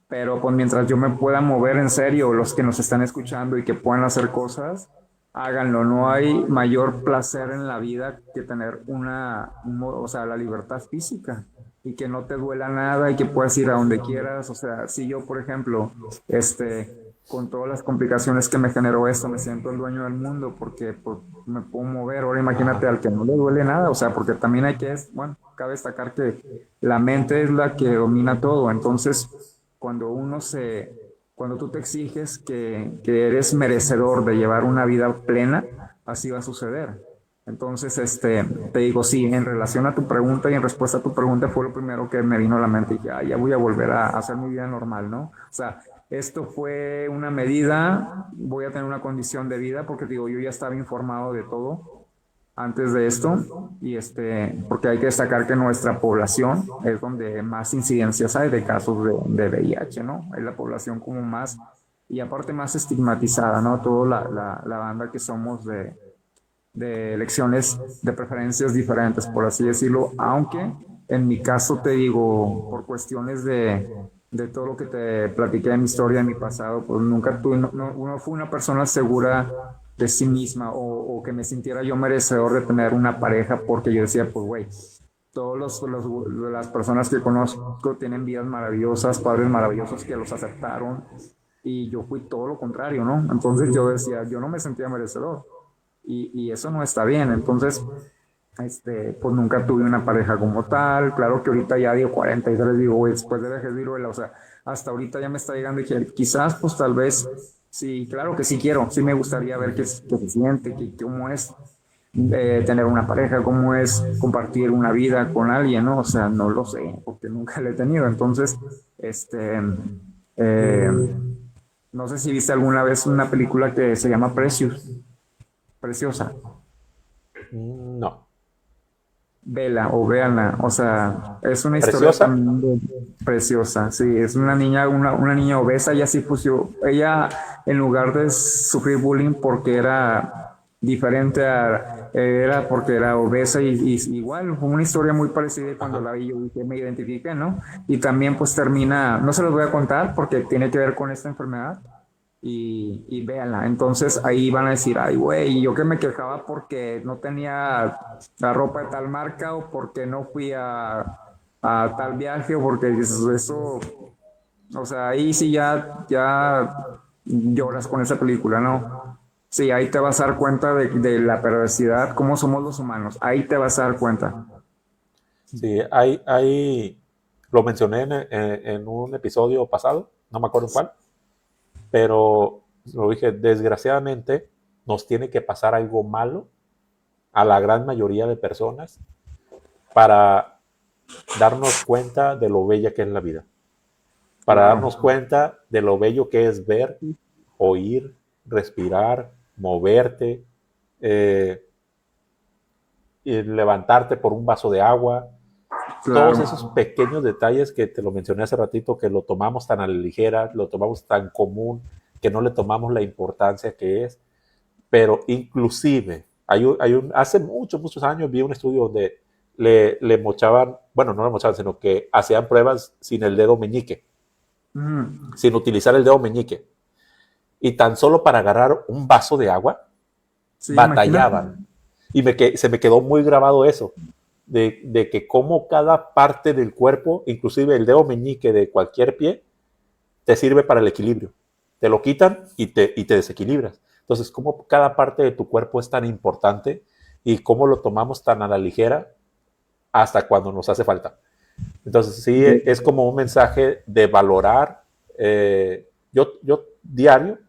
pero pues mientras yo me pueda mover en serio, los que nos están escuchando y que puedan hacer cosas, háganlo. No hay mayor placer en la vida que tener o sea, la libertad física y que no te duela nada y que puedas ir a donde quieras. O sea, si yo, por ejemplo, con todas las complicaciones que me generó esto, me siento el dueño del mundo porque pues, me puedo mover. Ahora imagínate Ajá. al que no le duele nada, o sea, porque también bueno, cabe destacar que la mente es la que domina todo. Entonces, cuando cuando tú te exiges que eres merecedor de llevar una vida plena, así va a suceder. Entonces, te digo, sí, en relación a tu pregunta y en respuesta a tu pregunta fue lo primero que me vino a la mente y dije, ya voy a volver a hacer mi vida normal, ¿no? O sea, esto fue una medida, voy a tener una condición de vida porque digo, yo ya estaba informado de todo antes de esto y porque hay que destacar que nuestra población es donde más incidencias hay de casos de VIH, ¿no? Es la población como más y aparte más estigmatizada, ¿no? Toda la banda que somos de elecciones de preferencias diferentes, por así decirlo, aunque en mi caso te digo, por cuestiones de todo lo que te platiqué de mi historia, de mi pasado, pues nunca tuve, no fui una persona segura de sí misma o que me sintiera yo merecedor de tener una pareja porque yo decía, pues güey, las personas que conozco tienen vidas maravillosas, padres maravillosos que los aceptaron y yo fui todo lo contrario, ¿no? Entonces yo decía, yo no me sentía merecedor y eso no está bien. Entonces, pues nunca tuve una pareja como tal. Claro que ahorita ya digo 43, digo, güey, después de vejez viruela, o sea, hasta ahorita ya me está llegando y que quizás, pues tal vez, sí, claro que sí quiero, sí me gustaría ver qué se siente, cómo es tener una pareja, cómo es compartir una vida con alguien, ¿no? O sea, no lo sé, porque nunca lo he tenido. Entonces, eh, no sé si viste alguna vez una película que se llama Precious, Preciosa. No. vela o véanla, o sea, es una historia Preciosa. también preciosa, sí, es una niña, una niña obesa, y así pues ella en lugar de sufrir bullying porque era diferente era porque era obesa y igual, fue una historia muy parecida y cuando Ajá. la vi yo dije, me identifiqué, ¿no? Y también pues termina, no se los voy a contar porque tiene que ver con esta enfermedad, y véanla. Entonces ahí van a decir, ay, güey, yo que me quejaba porque no tenía la ropa de tal marca o porque no fui a tal viaje o porque dices, eso, o sea, ahí sí ya lloras con esa película, ¿no? Sí, ahí te vas a dar cuenta de la perversidad, cómo somos los humanos, ahí te vas a dar cuenta. Sí, lo mencioné en un episodio pasado, no me acuerdo en cuál, pero lo dije, desgraciadamente nos tiene que pasar algo malo a la gran mayoría de personas para darnos cuenta de lo bella que es la vida, para darnos Claro, cuenta de lo bello que es ver, oír, respirar, moverte, eh, y levantarte por un vaso de agua, todos esos claro, pequeños detalles que te lo mencioné hace ratito, que lo tomamos tan a la ligera, lo tomamos tan común, que no le tomamos la importancia que es, pero inclusive, hace muchos, muchos años vi un estudio donde le mochaban, bueno, no le mochaban, sino que hacían pruebas sin el dedo meñique, mm, sin utilizar el dedo meñique, y tan solo para agarrar un vaso de agua, sí, imagínate. batallaban. Se me quedó muy grabado eso, de que como cada parte del cuerpo, inclusive el dedo meñique de cualquier pie, te sirve para el equilibrio. Te lo quitan y te desequilibras. Entonces, cómo cada parte de tu cuerpo es tan importante y cómo lo tomamos tan a la ligera hasta cuando nos hace falta. Entonces, sí, es como un mensaje de valorar. Yo diario,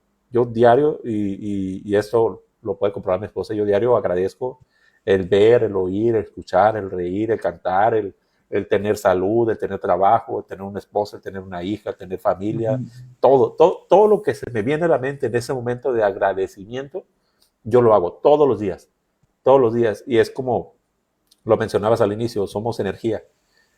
y esto lo puede comprobar mi esposa, yo diario agradezco el ver, el oír, el escuchar, el reír, el cantar, el tener salud, el tener trabajo, el tener una esposa, el tener una hija, el tener familia, todo lo que se me viene a la mente en ese momento de agradecimiento, yo lo hago todos los días, y es como lo mencionabas al inicio, somos energía.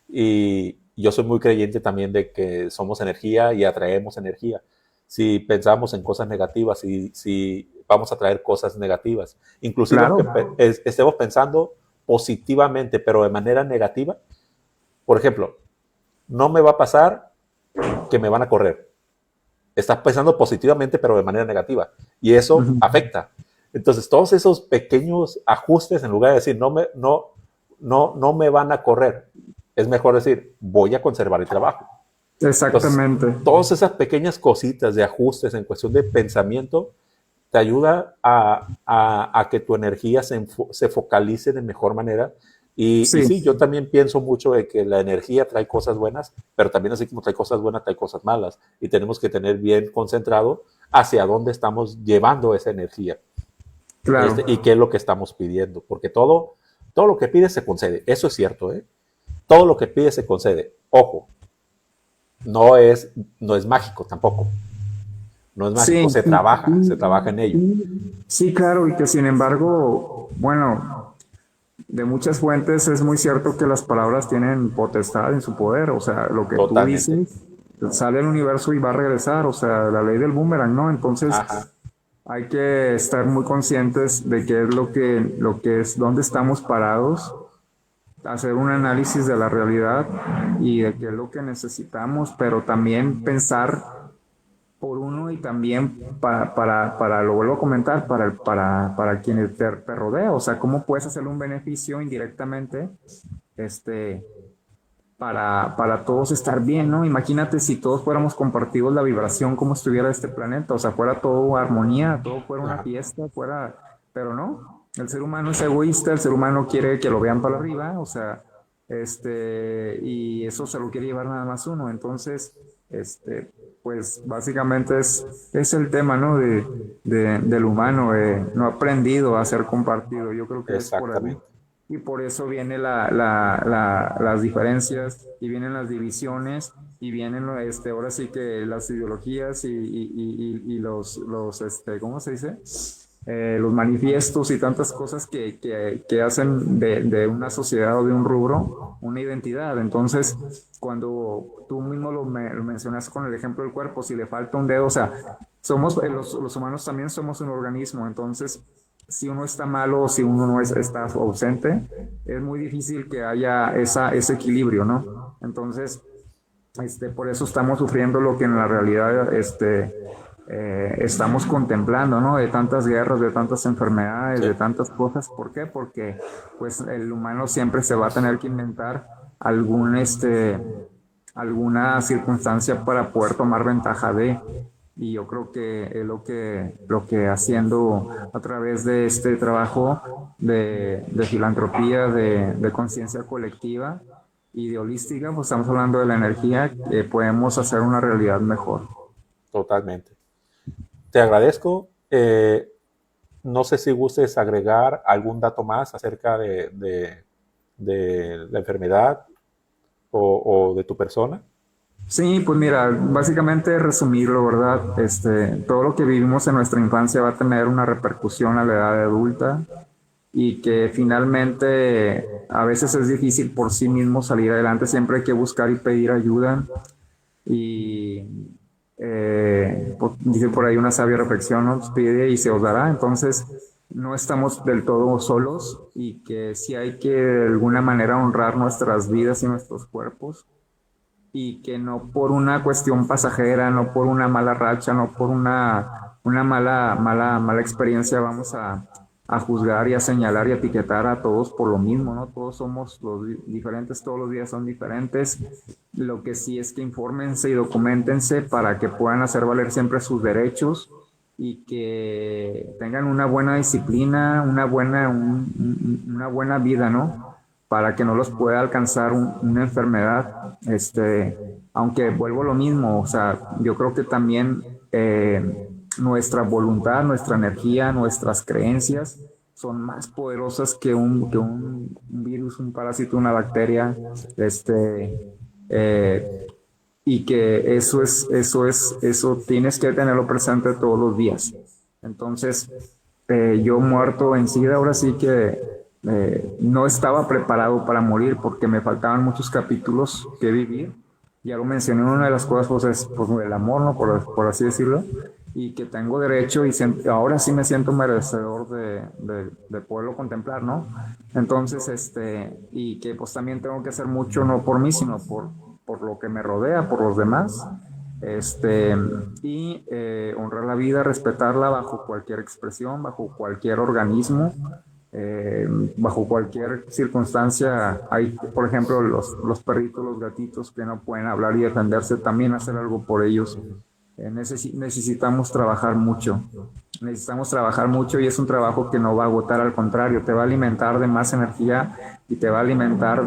Y yo soy muy creyente también de que somos energía y atraemos energía. Si pensamos en cosas negativas, si vamos a traer cosas negativas, inclusive aunque Claro, estemos pensando positivamente, pero de manera negativa, por ejemplo, no me va a pasar que me van a correr. Estás pensando positivamente, pero de manera negativa. Y eso ujú, afecta. Entonces, todos esos pequeños ajustes, en lugar de decir, no me van a correr, es mejor decir, voy a conservar el trabajo. Entonces, exactamente. todas esas pequeñas cositas de ajustes en cuestión de pensamiento te ayuda a que tu energía se focalice de mejor manera. Y Sí, sí, yo también pienso mucho de que la energía trae cosas buenas, pero también así como trae cosas buenas, trae cosas malas. Y tenemos que tener bien concentrado hacia dónde estamos llevando esa energía, y claro. qué es lo que estamos pidiendo. Porque todo lo que pides se concede. Eso es cierto, ¿eh? Todo lo que pides se concede. Ojo, no es mágico tampoco. No es mágico, Sí, se trabaja en ello. sí, claro, y que sin embargo, bueno, de muchas fuentes es muy cierto que las palabras tienen potestad en su poder, o sea, lo que tú Totalmente. dices sale al universo y va a regresar, o sea, la ley del boomerang, ¿no? Entonces, Ajá. hay que estar muy conscientes de qué es lo que es, dónde estamos parados, hacer un análisis de la realidad y de qué es lo que necesitamos, pero también pensar por uno y también lo vuelvo a comentar, para quienes te rodea, o sea, cómo puedes hacerle un beneficio indirectamente, este, para todos estar bien, ¿no? Imagínate si todos fuéramos compartidos la vibración, cómo estuviera este planeta, o sea, fuera todo armonía, todo fuera una Ajá. fiesta, pero no, el ser humano es egoísta, el ser humano quiere que lo vean para arriba, o sea, y eso se lo quiere llevar nada más uno, entonces, pues básicamente es el tema, ¿no? Del humano, no aprendido a ser compartido, yo creo que es por ahí. Exactamente. Y por eso viene las diferencias y vienen las divisiones y vienen, ahora sí que las ideologías y ¿cómo se dice? los manifiestos y tantas cosas que hacen de una sociedad o de un rubro una identidad. Entonces, cuando tú mismo lo mencionas con el ejemplo del cuerpo, si le falta un dedo, o sea, somos, los humanos también somos un organismo, entonces si uno está malo o si uno no está ausente, es muy difícil que haya ese equilibrio, ¿no? Entonces, por eso estamos sufriendo lo que en la realidad estamos contemplando, ¿no? De tantas guerras, de tantas enfermedades, Sí, de tantas cosas. ¿Por qué? Porque pues el humano siempre se va a tener que inventar algún, alguna circunstancia para poder tomar ventaja de. Y yo creo que es lo que haciendo a través de este trabajo de filantropía, de conciencia colectiva y de holística, pues estamos hablando de la energía, que podemos hacer una realidad mejor. totalmente. Te agradezco. No sé si gustes agregar algún dato más acerca de la enfermedad o de tu persona. Sí, pues mira, básicamente resumirlo, ¿verdad? Todo lo que vivimos en nuestra infancia va a tener una repercusión a la edad adulta y que finalmente a veces es difícil por sí mismo salir adelante, siempre hay que buscar y pedir ayuda y dice por ahí una sabia reflexión, ¿no? Pues pide y se os dará, entonces no estamos del todo solos y que sí hay que de alguna manera honrar nuestras vidas y nuestros cuerpos y que no por una cuestión pasajera, no por una mala racha, no por una mala experiencia vamos a juzgar y a señalar y a etiquetar a todos por lo mismo, ¿no? Todos somos diferentes, todos los días son diferentes. Lo que sí es que infórmense y documentense para que puedan hacer valer siempre sus derechos y que tengan una buena disciplina, una buena vida, ¿no? Para que no los pueda alcanzar una enfermedad. Aunque vuelvo a lo mismo, o sea, yo creo que también nuestra voluntad, nuestra energía, nuestras creencias son más poderosas que un virus, un parásito, una bacteria, eh, y que eso tienes que tenerlo presente todos los días. Entonces, yo muerto en SIDA, ahora sí que no estaba preparado para morir porque me faltaban muchos capítulos que vivir. Ya lo mencioné, una de las cosas pues, es pues, el amor, ¿no? Por así decirlo, y que tengo derecho y ahora sí me siento merecedor de poderlo contemplar, ¿no? Entonces, y que pues también tengo que hacer mucho, no por mí, sino por lo que me rodea, por los demás, y honrar la vida, respetarla bajo cualquier expresión, bajo cualquier organismo, eh, bajo cualquier circunstancia. Hay, por ejemplo, los perritos, los gatitos que no pueden hablar y defenderse, también hacer algo por ellos. Necesitamos trabajar mucho y es un trabajo que no va a agotar, al contrario, te va a alimentar de más energía y te va a alimentar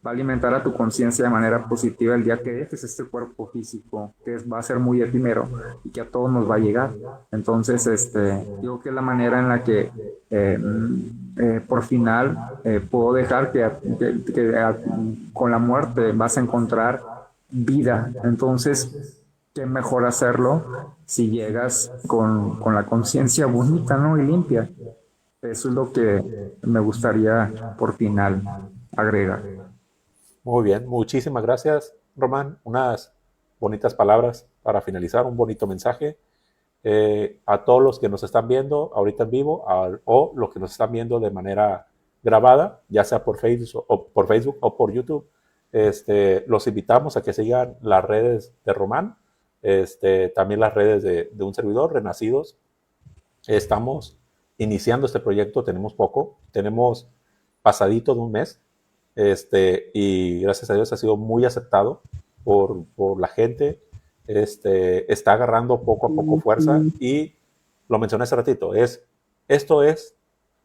va a alimentar a tu conciencia de manera positiva el día que dejes este cuerpo físico, que va a ser muy efímero y que a todos nos va a llegar. Entonces, digo que es la manera en la que por final puedo dejar que con la muerte vas a encontrar vida. Entonces, qué mejor hacerlo si llegas con la conciencia bonita, ¿no? Y limpia. Eso es lo que me gustaría por final agregar. Muy bien, muchísimas gracias, Román. Unas bonitas palabras para finalizar, un bonito mensaje. A todos los que nos están viendo ahorita en vivo o los que nos están viendo de manera grabada, ya sea por Facebook o por YouTube, los invitamos a que sigan las redes de Román, también las redes de un servidor, Renacidos. Estamos iniciando este proyecto, tenemos pasadito de un mes, y gracias a Dios ha sido muy aceptado por la gente, está agarrando poco a poco fuerza y lo mencioné hace ratito, esto es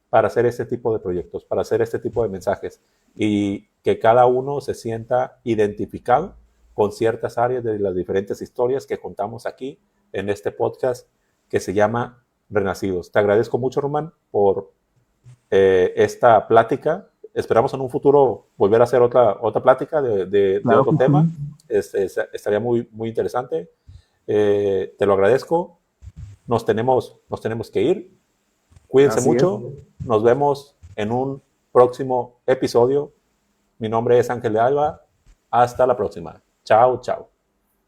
para hacer este tipo de proyectos, para hacer este tipo de mensajes y que cada uno se sienta identificado con ciertas áreas de las diferentes historias que contamos aquí en este podcast que se llama Renacidos. Te agradezco mucho, Román, por esta plática. Esperamos en un futuro volver a hacer otra plática de Claro otro que tema. sí. Estaría muy, muy interesante. Te lo agradezco. nos tenemos que ir. Cuídense Así mucho. Nos vemos en un próximo episodio. Mi nombre es Ángel de Alba. Hasta la próxima. Chao, chao.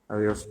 Adiós.